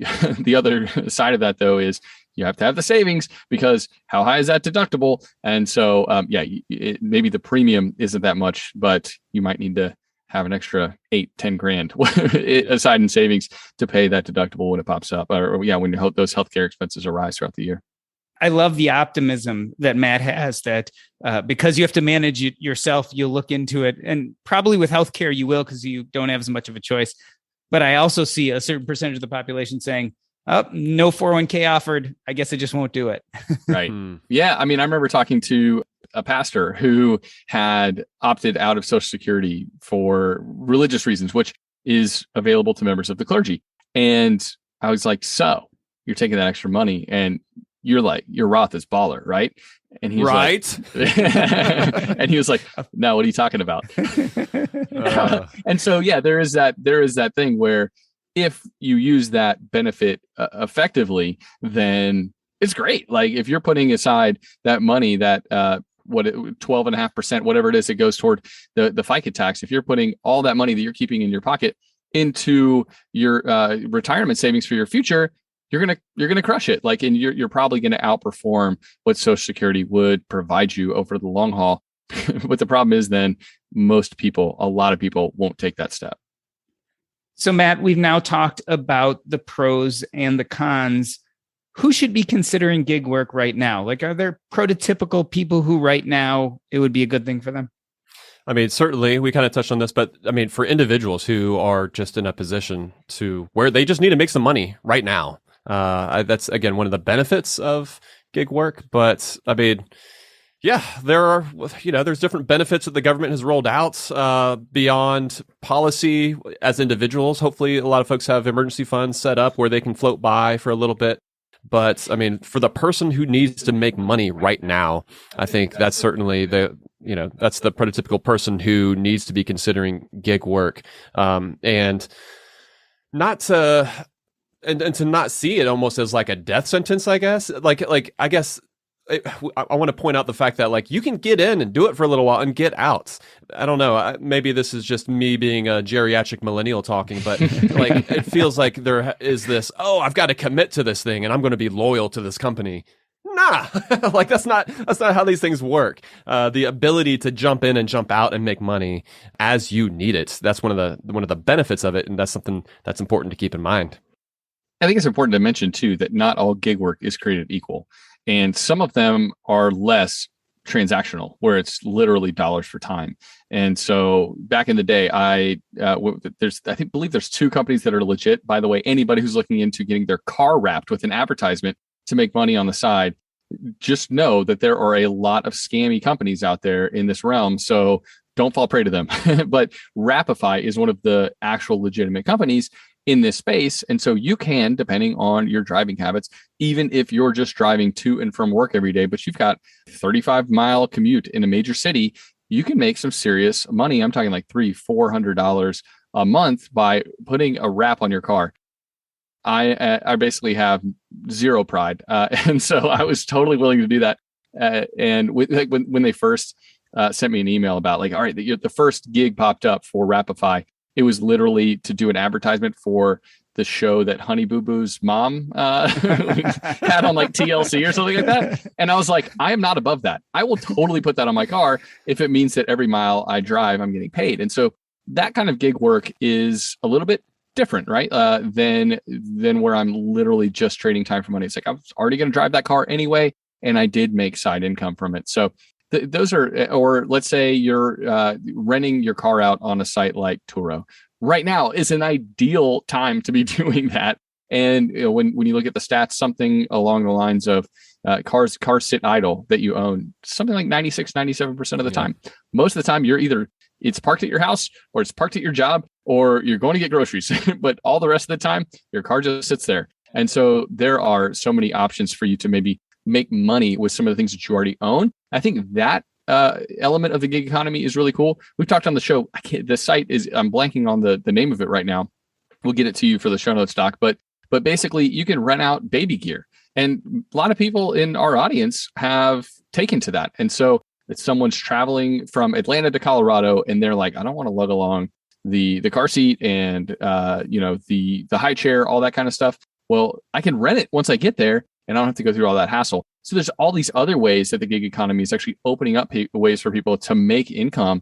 Speaker 2: other side of that though is you have to have the savings, because how high is that deductible? And so maybe the premium isn't that much, but you might need to have an extra 8-10 grand aside in savings to pay that deductible when it pops up, or when those healthcare expenses arise throughout the year.
Speaker 1: I love the optimism that Matt has, that because you have to manage it yourself, you'll look into it. And probably with healthcare, you will, because you don't have as much of a choice. But I also see a certain percentage of the population saying, oh, no 401k offered. I guess I just won't do it.
Speaker 2: Right. Yeah. I mean, I remember talking to a pastor who had opted out of Social Security for religious reasons, which is available to members of the clergy. And I was like, so you're taking that extra money and you're like, your Roth is baller, right? And he was like, and he was like, no, what are you talking about? And so, yeah, there is that thing where if you use that benefit effectively, then it's great. Like if you're putting aside that money, that 12.5%, whatever it is, it goes toward the FICA tax. If you're putting all that money that you're keeping in your pocket into your retirement savings for your future, you're gonna crush it. Like, and you're probably gonna outperform what Social Security would provide you over the long haul. But the problem is, then a lot of people won't take that step.
Speaker 1: So, Matt, we've now talked about the pros and the cons. Who should be considering gig work right now? Like, are there prototypical people who right now it would be a good thing for them?
Speaker 3: I mean, certainly we kind of touched on this, but I mean, for individuals who are just in a position to where they just need to make some money right now. That's, again, one of the benefits of gig work. But I mean, yeah, there's different benefits that the government has rolled out beyond policy as individuals. Hopefully, a lot of folks have emergency funds set up where they can float by for a little bit. But I mean, for the person who needs to make money right now, I think that's certainly that's the prototypical person who needs to be considering gig work, and not to. And to not see it almost as like a death sentence, I guess. I guess I want to point out the fact that like you can get in and do it for a little while and get out. I don't know. Maybe this is just me being a geriatric millennial talking, but like it feels like there is this, I've got to commit to this thing and I'm going to be loyal to this company. Nah, like that's not how these things work. The ability to jump in and jump out and make money as you need it. That's one of the benefits of it, and that's something that's important to keep in mind.
Speaker 2: I think it's important to mention too that not all gig work is created equal, and some of them are less transactional, where it's literally dollars for time. And so back in the day, I believe there's 2 companies that are legit. By the way, anybody who's looking into getting their car wrapped with an advertisement to make money on the side, just know that there are a lot of scammy companies out there in this realm. So don't fall prey to them. But Wrapify is one of the actual legitimate companies in this space. And so you can, depending on your driving habits, even if you're just driving to and from work every day, but you've got 35-mile commute in a major city, you can make some serious money. I'm talking like $300-$400 a month by putting a wrap on your car. I basically have zero pride. And so I was totally willing to do that. And when they first sent me an email about like, all right, the first gig popped up for Wrapify, it was literally to do an advertisement for the show that Honey Boo Boo's mom had on like TLC or something like that. And I was like, I am not above that. I will totally put that on my car if it means that every mile I drive, I'm getting paid. And so that kind of gig work is a little bit different, right? Than where I'm literally just trading time for money. It's like I was already going to drive that car anyway, and I did make side income from it. So those are, or let's say you're renting your car out on a site like Turo. Right now is an ideal time to be doing that. And when you look at the stats, something along the lines of cars sit idle that you own, something like 96, 97% of the time. Most of the time, it's parked at your house or it's parked at your job, or you're going to get groceries, but all the rest of the time, your car just sits there. And so there are so many options for you to maybe make money with some of the things that you already own. I think that element of the gig economy is really cool. We've talked on the show. The site is, I'm blanking on the name of it right now. We'll get it to you for the show notes, Doc. But basically, you can rent out baby gear. And a lot of people in our audience have taken to that. And so if someone's traveling from Atlanta to Colorado and they're like, I don't want to lug along the car seat and the high chair, all that kind of stuff. Well, I can rent it once I get there and I don't have to go through all that hassle. So there's all these other ways that the gig economy is actually opening up ways for people to make income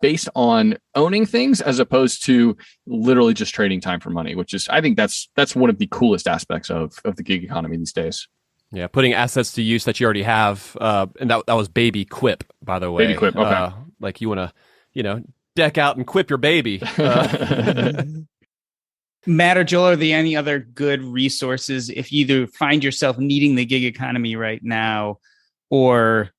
Speaker 2: based on owning things as opposed to literally just trading time for money, which is, I think that's one of the coolest aspects of the gig economy these days.
Speaker 3: Yeah, putting assets to use that you already have. And that was baby quip, by the way.
Speaker 2: Baby quip, okay.
Speaker 3: Like you want to, deck out and quip your baby.
Speaker 1: Matt or Joel, are there any other good resources if you either find yourself needing the gig economy right now or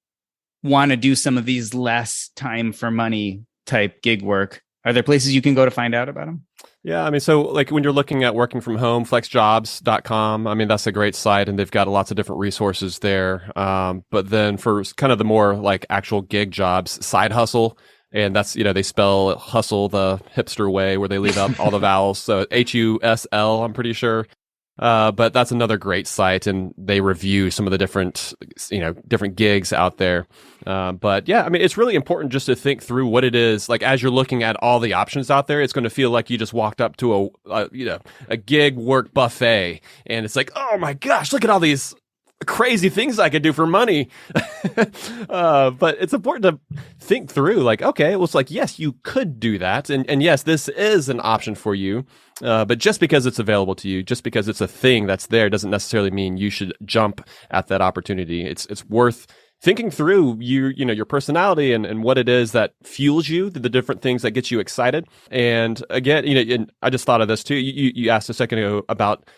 Speaker 1: want to do some of these less time for money type gig work? Are there places you can go to find out about them?
Speaker 3: Yeah, I mean, so like when you're looking at working from home, flexjobs.com, I mean, that's a great site and they've got lots of different resources there. But then for kind of the more like actual gig jobs, Side Hustle. And that's, they spell hustle the hipster way where they leave out all the vowels. So HUSL, I'm pretty sure. But that's another great site and they review some of the different gigs out there. But yeah, I mean, it's really important just to think through what it is. Like as you're looking at all the options out there, it's going to feel like you just walked up to a gig work buffet and it's like, oh my gosh, look at all these crazy things I could do for money. But it's important to think through like, okay, well, it's like, yes, you could do that. And yes, this is an option for you. But just because it's available to you, just because it's a thing that's there doesn't necessarily mean you should jump at that opportunity. It's worth thinking through your personality and what it is that fuels you, the different things that get you excited. And again, and I just thought of this too. You asked a second ago about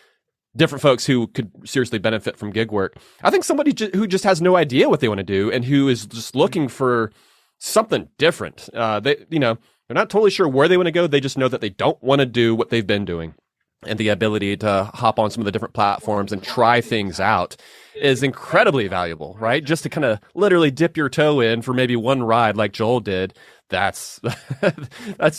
Speaker 3: different folks who could seriously benefit from gig work. I think somebody who just has no idea what they want to do and who is just looking for something different. They're not totally sure where they want to go. They just know that they don't want to do what they've been doing. And the ability to hop on some of the different platforms and try things out is incredibly valuable, right? Just to kind of literally dip your toe in for maybe one ride like Joel did. That's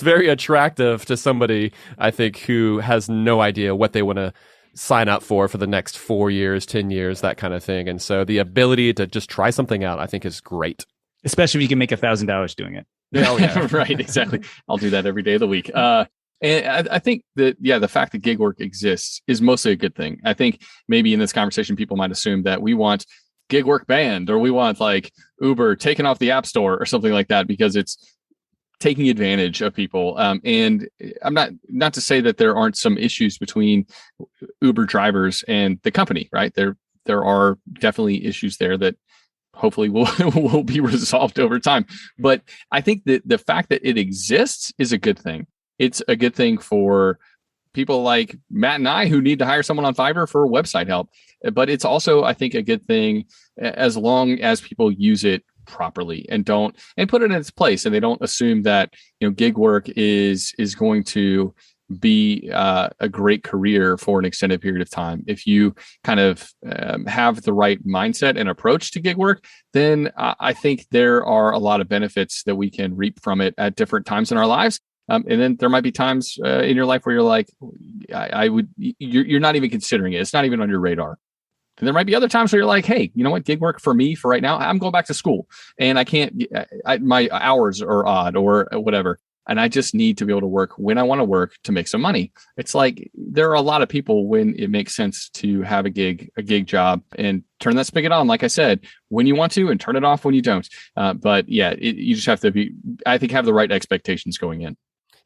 Speaker 3: very attractive to somebody, I think, who has no idea what they want to sign up for the next 4 years, 10 years, that kind of thing. And so the ability to just try something out, I think is great.
Speaker 1: Especially if you can make $1,000 doing it.
Speaker 2: Oh, yeah. Right. Exactly. I'll do that every day of the week. And I think that, the fact that gig work exists is mostly a good thing. I think maybe in this conversation, people might assume that we want gig work banned or we want like Uber taken off the App Store or something like that because it's taking advantage of people. And I'm not to say that there aren't some issues between Uber drivers and the company, right? There are definitely issues there that hopefully will be resolved over time. But I think that the fact that it exists is a good thing. It's a good thing for people like Matt and I who need to hire someone on Fiverr for website help. But it's also, I think, a good thing as long as people use it properly and put it in its place, and they don't assume that gig work is going to be a great career for an extended period of time. If you kind of have the right mindset and approach to gig work, then I think there are a lot of benefits that we can reap from it at different times in our lives. And then there might be times in your life where you're like, you're not even considering it. It's not even on your radar. And there might be other times where you're like, hey, you know what? Gig work for me for right now, I'm going back to school and I can't, my hours are odd or whatever. And I just need to be able to work when I want to work to make some money. It's like there are a lot of people when it makes sense to have a gig job and turn that spigot on, like I said, when you want to and turn it off when you don't. But yeah, you just have to have the right expectations going in.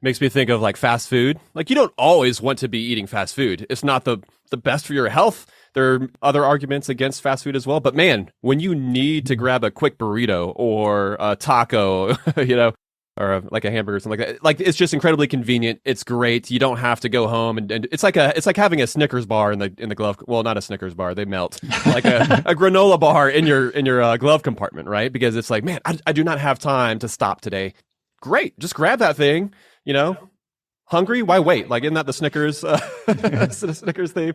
Speaker 3: Makes me think of like fast food. Like you don't always want to be eating fast food. It's not the best for your health. There are other arguments against fast food as well. But man, when you need to grab a quick burrito or a taco, or like a hamburger or something like that, like it's just incredibly convenient. It's great. You don't have to go home and it's like having a Snickers bar in the glove. Well, not a Snickers bar. They melt. Like a granola bar in your glove compartment, right? Because it's like, man, I do not have time to stop today. Great. Just grab that thing, hungry? Why wait? Like, isn't that the Snickers, the Snickers theme?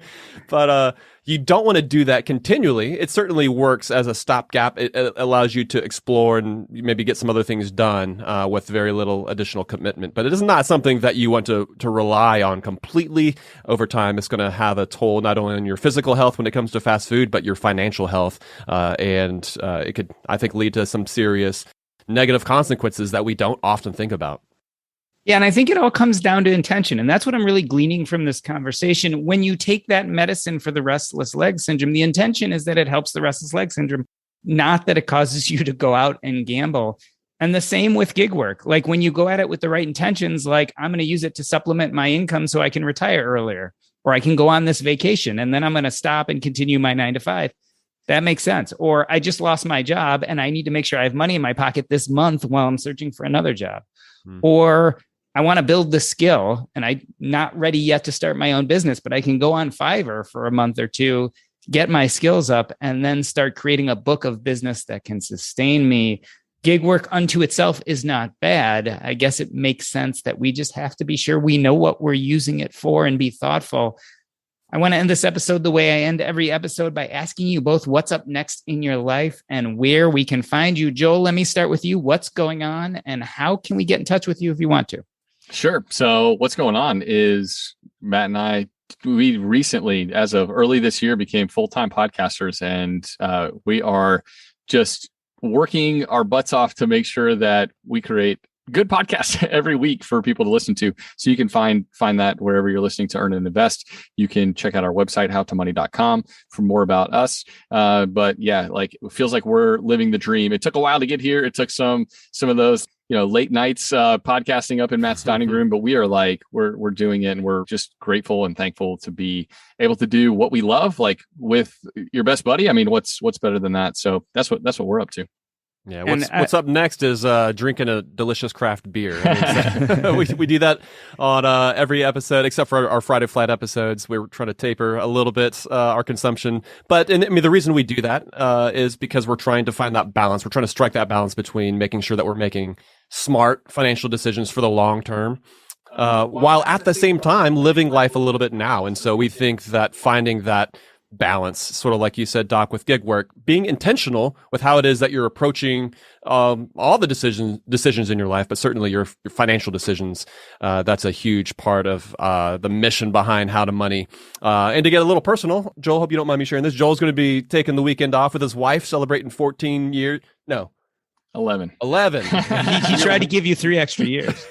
Speaker 3: But you don't want to do that continually. It certainly works as a stopgap. It allows you to explore and maybe get some other things done with very little additional commitment. But it is not something that you want to rely on completely over time. It's going to have a toll not only on your physical health when it comes to fast food, but your financial health. And it could, I think, lead to some serious negative consequences that we don't often think about.
Speaker 1: Yeah, and I think it all comes down to intention. And that's what I'm really gleaning from this conversation. When you take that medicine for the restless leg syndrome, the intention is that it helps the restless leg syndrome, not that it causes you to go out and gamble. And the same with gig work. Like when you go at it with the right intentions, like I'm going to use it to supplement my income so I can retire earlier, or I can go on this vacation and then I'm going to stop and continue my 9 to 5. That makes sense. Or I just lost my job and I need to make sure I have money in my pocket this month while I'm searching for another job. Or I want to build the skill and I'm not ready yet to start my own business, but I can go on Fiverr for a month or two, get my skills up, and then start creating a book of business that can sustain me. Gig work unto itself is not bad. I guess it makes sense that we just have to be sure we know what we're using it for and be thoughtful. I want to end this episode the way I end every episode by asking you both what's up next in your life and where we can find you. Joel, let me start with you. What's going on and how can we get in touch with you if you want to?
Speaker 2: Sure. So what's going on is Matt and I, we recently, as of early this year, became full-time podcasters, and we are just working our butts off to make sure that we create good podcasts every week for people to listen to. So you can find that wherever you're listening to Earn and Invest. You can check out our website, howtomoney.com, for more about us. But yeah, like it feels like we're living the dream. It took a while to get here. It took some of those, late nights podcasting up in Matt's dining room, but we are like, we're doing it, and we're just grateful and thankful to be able to do what we love, like with your best buddy. I mean, what's better than that? So that's what we're up to.
Speaker 3: Yeah, what's up next is drinking a delicious craft beer. I mean, we do that on every episode, except for our Friday Flat episodes. We're trying to taper a little bit our consumption. But the reason we do that is because we're trying to find that balance. We're trying to strike that balance between making sure that we're making smart financial decisions for the long term, while at the same time living life a little bit now. And so we think that finding that balance, sort of like you said, Doc, with gig work, being intentional with how it is that you're approaching all the decisions in your life, but certainly your financial decisions. That's a huge part of the mission behind How to Money. And to get a little personal, Joel, hope you don't mind me sharing this. Joel's going to be taking the weekend off with his wife, celebrating 14 years. No.
Speaker 2: 11.
Speaker 1: He tried to give you 3 extra years.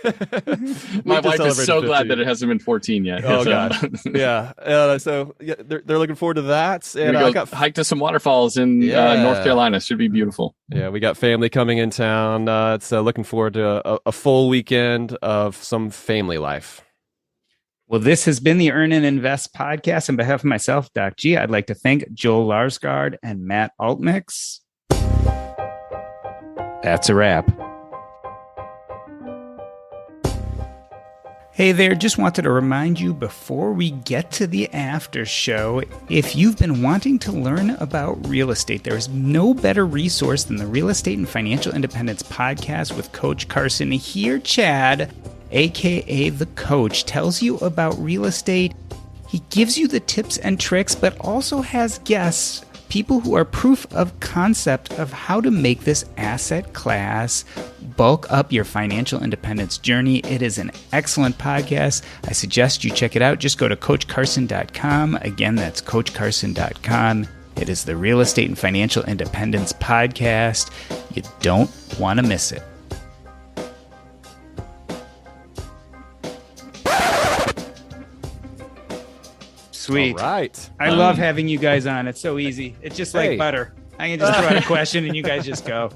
Speaker 2: My wife is so glad that it hasn't been 14 yet.
Speaker 3: Oh, God. Yeah. So they're looking forward to that. And
Speaker 2: we got hike to some waterfalls in North Carolina. Should be beautiful.
Speaker 3: Yeah, we got family coming in town. So looking forward to a full weekend of some family life.
Speaker 1: Well, this has been the Earn and Invest podcast. On behalf of myself, Doc G, I'd like to thank Joel Larsgaard and Matt Altmix. That's a wrap. Hey there, just wanted to remind you before we get to the after show, if you've been wanting to learn about real estate, there's no better resource than the Real Estate and Financial Independence podcast with Coach Carson. Here, Chad, aka the Coach, tells you about real estate. He gives you the tips and tricks, but also has guests, people who are proof of concept of how to make this asset class bulk up your financial independence journey. It is an excellent podcast. I suggest you check it out. Just go to CoachCarson.com. Again, that's CoachCarson.com. It is the Real Estate and Financial Independence podcast. You don't want to miss it. Sweet.
Speaker 3: All right.
Speaker 1: I love having you guys on. It's so easy. It's just like butter. I can just throw out a question and you guys just go.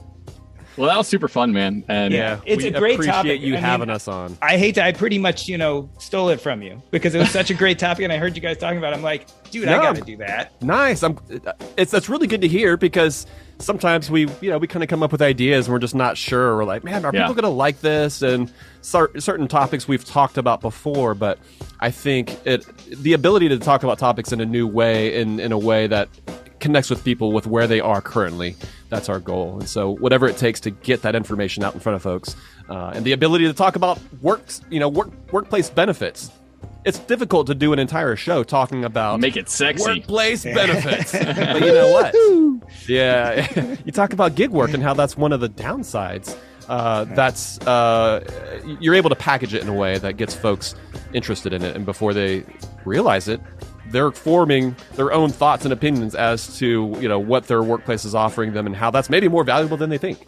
Speaker 2: Well, that was super fun, man. And
Speaker 1: it's a great topic.
Speaker 3: Appreciate you having us on.
Speaker 1: I pretty much, stole it from you because it was such a great topic and I heard you guys talking about it. I'm like, dude, I got to do that.
Speaker 3: Nice. That's really good to hear because sometimes we kind of come up with ideas and we're just not sure. We're like, man, are people going to like this? And certain topics we've talked about before, but I think the ability to talk about topics in a new way, in a way that connects with people with where they are currently, That's our goal. And so whatever it takes to get that information out in front of folks, and the ability to talk about workplace benefits. It's difficult to do an entire show talking about
Speaker 2: make it sexy
Speaker 3: workplace benefits. But you know what? Yeah, you talk about gig work and how that's one of the downsides. You're able to package it in a way that gets folks interested in it, and before they realize it, they're forming their own thoughts and opinions as to what their workplace is offering them and how that's maybe more valuable than they think.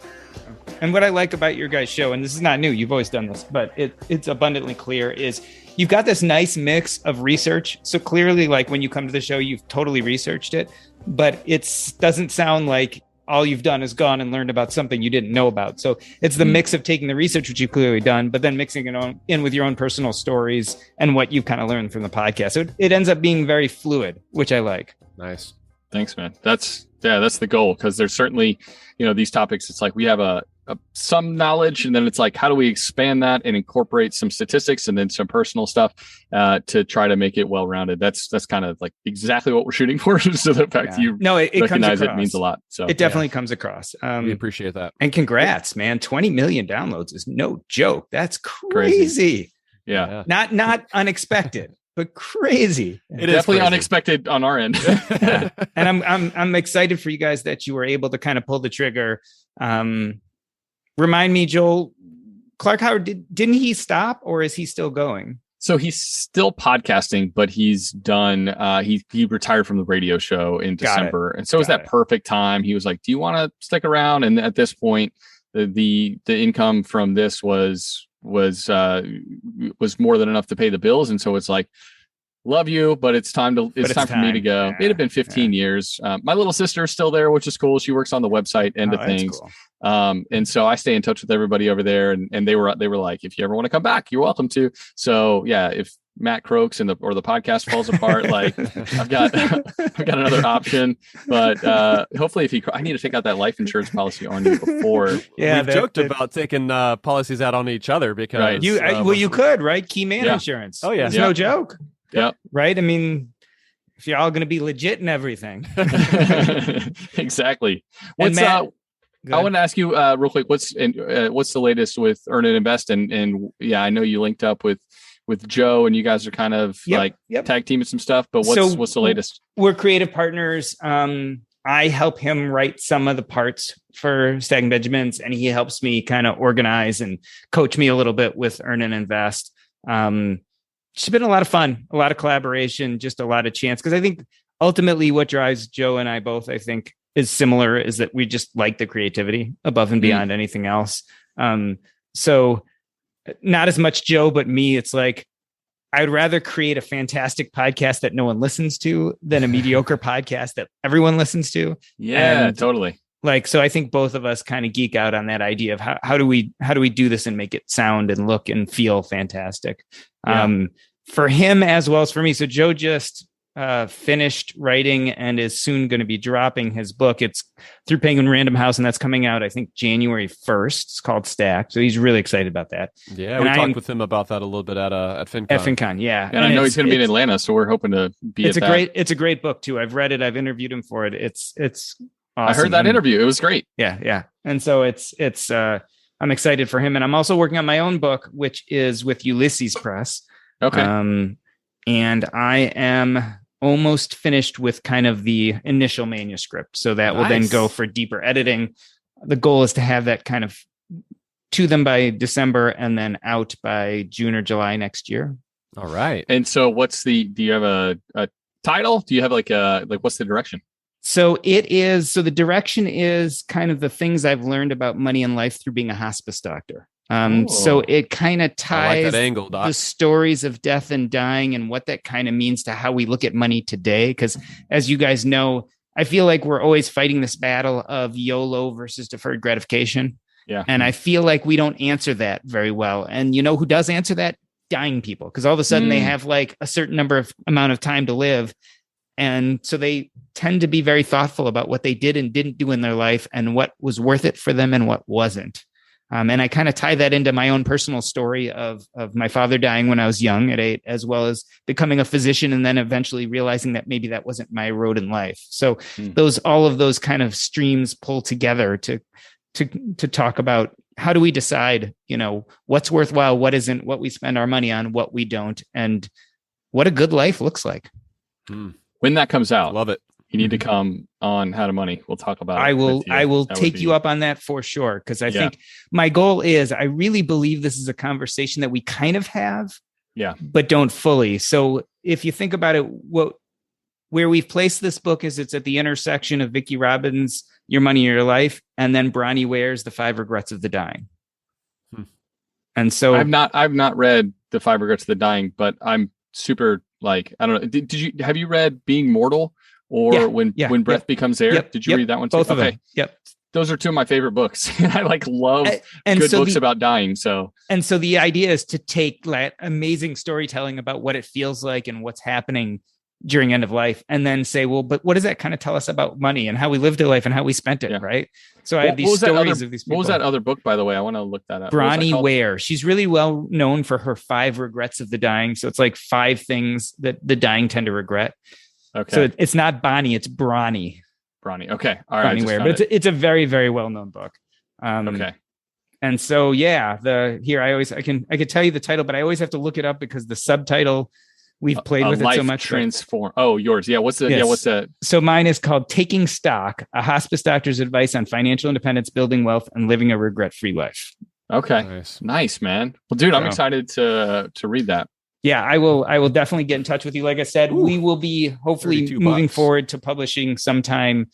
Speaker 1: And what I like about your guys' show, and this is not new, you've always done this, but it's abundantly clear, is you've got this nice mix of research. So clearly, like when you come to the show, you've totally researched it, but it doesn't sound like all you've done is gone and learned about something you didn't know about. So it's the mix of taking the research, which you've clearly done, but then mixing it in with your own personal stories and what you've kind of learned from the podcast. So it ends up being very fluid, which I like.
Speaker 3: Nice.
Speaker 2: Thanks, man. That's the goal, because there's certainly, these topics, it's like we have some knowledge, and then it's like, how do we expand that and incorporate some statistics and then some personal stuff to try to make it well-rounded. That's kind of like exactly what we're shooting for. So the fact you recognize it means a lot. So
Speaker 1: it definitely comes across.
Speaker 3: We appreciate that.
Speaker 1: And congrats, man. 20 million downloads is no joke. That's crazy.
Speaker 2: Yeah.
Speaker 1: Not unexpected, but crazy.
Speaker 2: It is definitely unexpected on our end.
Speaker 1: Yeah. And I'm excited for you guys that you were able to kind of pull the trigger. Remind me, Joel, Clark Howard, didn't he stop, or is he still going?
Speaker 2: So he's still podcasting, but he's done. He retired from the radio show in December, and so it was that perfect time. He was like, "Do you want to stick around?" And at this point, the income from this was more than enough to pay the bills, and so it's like, love you, but it's time for me to go. Yeah, it had been 15 years. My little sister is still there, which is cool. She works on the website end of things. Cool. And so I stay in touch with everybody over there, and they were like, if you ever want to come back, you're welcome to. So yeah, if Matt croaks or the podcast falls apart, like I've got another option, but hopefully I need to take out that life insurance policy on you before.
Speaker 3: Yeah, we've joked about taking policies out on each other because
Speaker 1: you could, right? Key man insurance.
Speaker 3: Oh yeah.
Speaker 1: It's no joke.
Speaker 2: Yeah.
Speaker 1: Right. I mean, if you're all going to be legit and everything.
Speaker 2: Exactly. I want to ask you real quick, what's the latest with Earn and Invest? And yeah, I know you linked up with Joe, and you guys are kind of tag teaming some stuff, but what's the latest?
Speaker 1: We're creative partners. I help him write some of the parts for Stag and Benjamins, and he helps me kind of organize and coach me a little bit with Earn and Invest. It's been a lot of fun, a lot of collaboration, just a lot of chance. Because I think ultimately what drives Joe and I both, I think, is similar, is that we just like the creativity above and beyond anything else. So not as much Joe, but me, it's like, I'd rather create a fantastic podcast that no one listens to than a mediocre podcast that everyone listens to.
Speaker 2: Yeah, totally.
Speaker 1: Like, so I think both of us kind of geek out on that idea of how do we do this and make it sound and look and feel fantastic. Yeah. For him as well as for me. So Joe just finished writing and is soon going to be dropping his book. It's through Penguin Random House, and that's coming out, I think, January 1st. It's called Stack. So he's really excited about that.
Speaker 3: Yeah, and we talked with him about that a little bit at FinCon.
Speaker 1: At FinCon, yeah.
Speaker 2: And I know he's going to be in Atlanta, so we're hoping to be
Speaker 1: it's a great book too. I've read it. I've interviewed him for it. It's awesome.
Speaker 2: I heard that interview. It was great.
Speaker 1: Yeah. And so it's I'm excited for him. And I'm also working on my own book, which is with Ulysses Press.
Speaker 2: Okay.
Speaker 1: And I am almost finished with kind of the initial manuscript. So that will then go for deeper editing. The goal is to have that kind of to them by December and then out by June or July next year.
Speaker 3: All right.
Speaker 2: And so do you have a title? Do you have what's the direction?
Speaker 1: So the direction is kind of the things I've learned about money and life through being a hospice doctor. So it kind of ties
Speaker 3: that angle, Doc.
Speaker 1: The stories of death and dying and what that kind of means to how we look at money today. Because as you guys know, I feel like we're always fighting this battle of YOLO versus deferred gratification.
Speaker 2: Yeah.
Speaker 1: And I feel like we don't answer that very well. And you know who does answer that? Dying people. Because all of a sudden they have like a certain amount of time to live. And so they tend to be very thoughtful about what they did and didn't do in their life and what was worth it for them and what wasn't. And I kind of tie that into my own personal story of my father dying when I was young at 8, as well as becoming a physician and then eventually realizing that maybe that wasn't my road in life. So all of those kind of streams pull together to talk about how do we decide, what's worthwhile, what isn't, what we spend our money on, what we don't, and what a good life looks like.
Speaker 2: When that comes out,
Speaker 3: love it.
Speaker 2: You need to come on How to Money. We'll talk about it.
Speaker 1: I will take you up on that for sure. Because I think my goal is, I really believe this is a conversation that we kind of have, but don't fully. So if you think about it, where we've placed this book is it's at the intersection of Vicki Robbins' Your Money, Your Life, and then Bronnie Ware's The 5 Regrets of the Dying. And so
Speaker 2: I've not read The 5 Regrets of the Dying, but I'm super I don't know. Have you read Being Mortal? Or When Breath Becomes Air? Did you read that one too?
Speaker 1: Both of them. Yep.
Speaker 2: Those are two of my favorite books. I love good books about dying. So
Speaker 1: the idea is to take that amazing storytelling about what it feels like and what's happening during end of life, and then say, well, but what does that kind of tell us about money and how we lived our life and how we spent it, right? So I have these stories of these people.
Speaker 2: What was that other book, by the way? I want to look that up.
Speaker 1: Bronnie Ware. She's really well known for her 5 Regrets of the Dying. So it's like 5 things that the dying tend to regret. Okay. So it's not Bonnie, it's Bronnie.
Speaker 2: Bronnie. Okay. All right.
Speaker 1: Bronnie Ware, but it's a very, very well-known book.
Speaker 2: Okay.
Speaker 1: And so, I could tell you the title, but I always have to look it up because the subtitle, we've played with it so much.
Speaker 2: Transform. Oh, yours. Yeah. What's that?
Speaker 1: So mine is called Taking Stock, a hospice doctor's advice on financial independence, building wealth, and living a regret-free life.
Speaker 2: Okay. Nice, man. Well, dude, I'm excited to read that.
Speaker 1: Yeah, I will definitely get in touch with you. Like I said, we will be hopefully moving forward to publishing sometime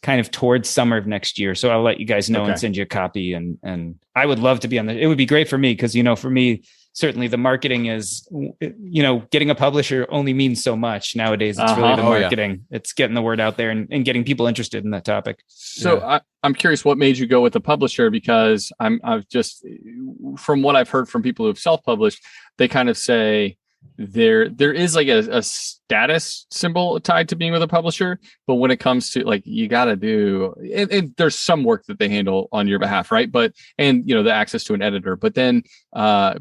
Speaker 1: kind of towards summer of next year. So I'll let you guys know and send you a copy. And I would love to be on it would be great for me because, for me, certainly the marketing is, getting a publisher only means so much nowadays. It's really the marketing. It's getting the word out there and getting people interested in that topic.
Speaker 2: So I'm curious, what made you go with a publisher? Because I've just, from what I've heard from people who've self-published, they kind of say there is like a status symbol tied to being with a publisher, but when it comes to you got to do it, there's some work that they handle on your behalf, right? But the access to an editor, but then a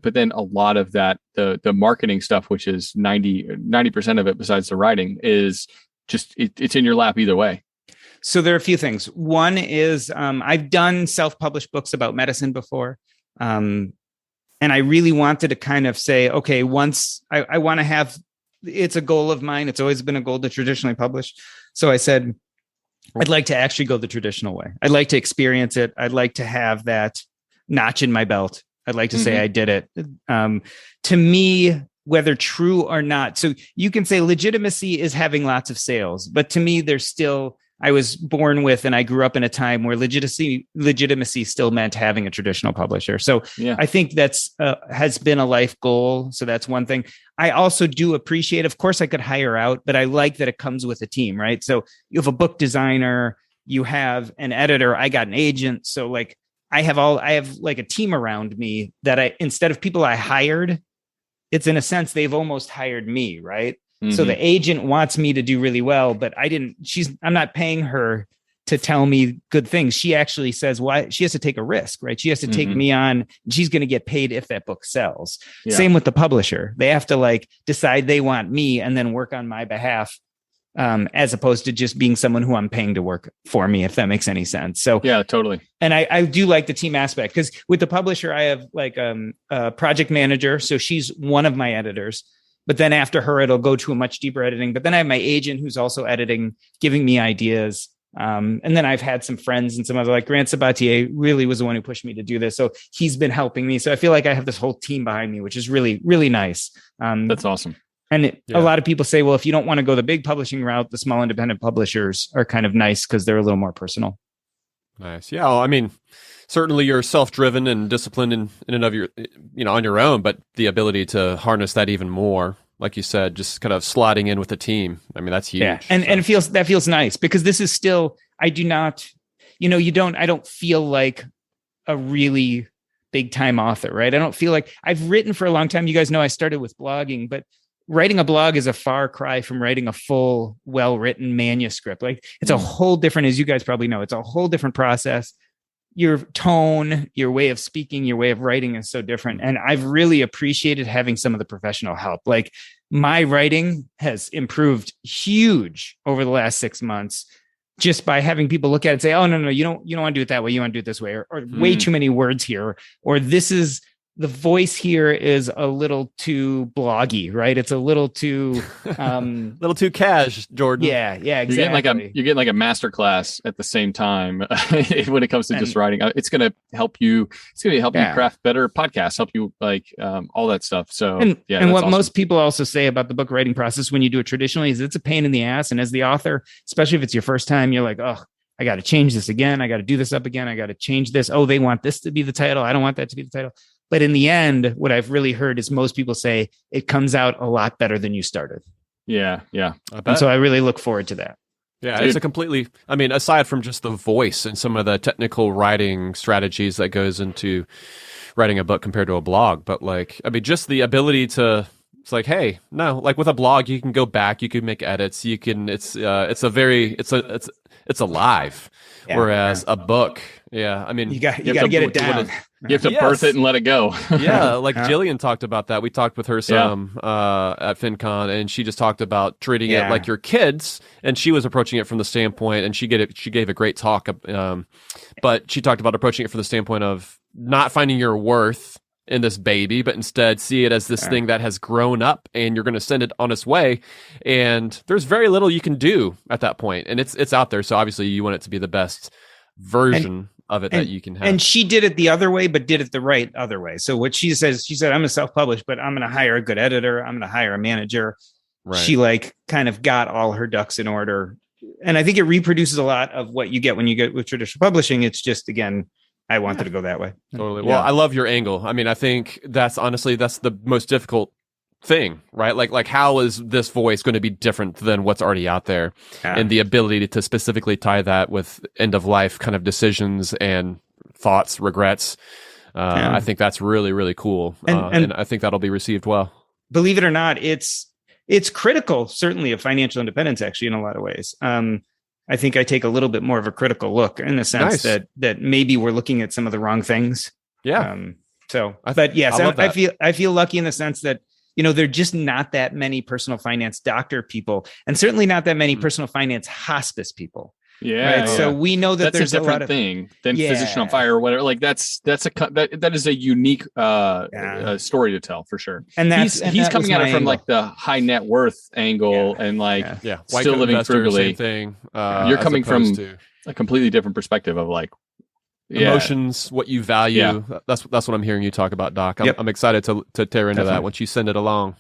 Speaker 2: lot of that the marketing stuff, which is 90% of it besides the writing, is just it's in your lap either way.
Speaker 1: So there are a few things. One is I've done self-published books about medicine before. And I really wanted to kind of say, okay, once I want to have, it's a goal of mine. It's always been a goal to traditionally publish. So I said, I'd like to actually go the traditional way. I'd like to experience it. I'd like to have that notch in my belt. I'd like to say I did it. To me, whether true or not. So you can say legitimacy is having lots of sales, but to me, there's still, I was born with, and I grew up in a time where legitimacy still meant having a traditional publisher. So I think that's has been a life goal. So that's one thing. I also do appreciate, of course I could hire out, but I like that it comes with a team, right? So you have a book designer, you have an editor, I got an agent. So I have like a team around me that instead of people I hired, it's in a sense, they've almost hired me, right? So the agent wants me to do really well, but I'm not paying her to tell me good things. She actually says, why she has to take a risk, right? She has to take me on. She's going to get paid if that book sells. Same with the publisher. They have to decide they want me and then work on my behalf, as opposed to just being someone who I'm paying to work for me, if that makes any sense. So
Speaker 2: yeah, totally.
Speaker 1: And I do like the team aspect because with the publisher, I have a project manager. So she's one of my editors. But then after her, it'll go to a much deeper editing. But then I have my agent who's also editing, giving me ideas. And then I've had some friends and some other, Grant Sabatier really was the one who pushed me to do this. So he's been helping me. So I feel like I have this whole team behind me, which is really, really nice.
Speaker 2: That's awesome.
Speaker 1: And a lot of people say, well, if you don't want to go the big publishing route, the small independent publishers are kind of nice because they're a little more personal.
Speaker 3: Nice. Yeah. Well, I mean, certainly you're self-driven and disciplined in and of your, on your own, but the ability to harness that even more, like you said, just kind of sliding in with a team. I mean, that's huge.
Speaker 1: Yeah. And it feels nice because this is still, I don't feel like a really big time author, right? I don't feel like I've written for a long time. You guys know I started with blogging, but writing a blog is a far cry from writing a full, well-written manuscript. It's a whole different, as you guys probably know, it's a whole different process. your tone, your way of speaking, your way of writing is so different. And I've really appreciated having some of the professional help. Like my writing has improved huge over the last 6 months just by having people look at it and say, oh, no, you don't want to do it that way. You want to do it this way, or way too many words here, or the voice here is a little too bloggy, right? It's a little too,
Speaker 3: little too cash, Jordan.
Speaker 1: Yeah, exactly.
Speaker 2: You're getting like a master class at the same time when it comes to just writing. It's going to help you. It's going to help you craft better podcasts, help you all that stuff. So
Speaker 1: and what
Speaker 2: awesome.
Speaker 1: Most people also say about the book writing process when you do it traditionally is it's a pain in the ass. And as the author, especially if it's your first time, you're like, oh, I got to change this again. I got to do this up again. I got to change this. Oh, they want this to be the title. I don't want that to be the title. But in the end, what I've really heard is most people say it comes out a lot better than you started.
Speaker 2: Yeah.
Speaker 1: And so I really look forward to that.
Speaker 3: Yeah, it's a completely, aside from just the voice and some of the technical writing strategies that goes into writing a book compared to a blog, but just the ability to, it's like, hey, no, like with a blog, you can go back, you can make edits, you can, it's alive. Yeah, whereas a book, you got
Speaker 1: to get it down.
Speaker 2: You have to birth it and let it go.
Speaker 3: Yeah, like Jillian talked about that. We talked with her some at FinCon, and she just talked about treating it like your kids, and she was approaching it from the standpoint, and she gave a great talk, but she talked about approaching it from the standpoint of not finding your worth in this baby, but instead see it as this thing that has grown up, and you're going to send it on its way, and there's very little you can do at that point, and it's out there, so obviously you want it to be the best version of it that you can have. And
Speaker 1: she did it the other way, but did it the right other way. So what she said, I'm going to self-publish, but I'm going to hire a good editor. I'm going to hire a manager. Right. She kind of got all her ducks in order. And I think it reproduces a lot of what you get when you get with traditional publishing. It's just, again, I wanted to go that way.
Speaker 3: Totally. Well, I love your angle. I think that's the most difficult thing, right? Like how is this voice going to be different than what's already out there? And the ability to specifically tie that with end of life kind of decisions and thoughts, regrets. I think that's really, really cool. And I think that'll be received well.
Speaker 1: Believe it or not, it's critical, certainly, of financial independence, actually, in a lot of ways. I think I take a little bit more of a critical look in the sense that maybe we're looking at some of the wrong things.
Speaker 3: Yeah.
Speaker 1: I feel lucky in the sense that, there are just not that many personal finance doctor people, and certainly not that many personal finance hospice people.
Speaker 2: Yeah.
Speaker 1: Right? So we know that there's
Speaker 2: a different thing than physician on fire or whatever. Like that is a unique story to tell for sure. And he's coming at it from like the high net worth angle and still living frugally. Same thing. You're coming from a completely different perspective of like
Speaker 3: emotions, what you value. That's what I'm hearing you talk about, Doc. I'm excited to tear into that once you send it along.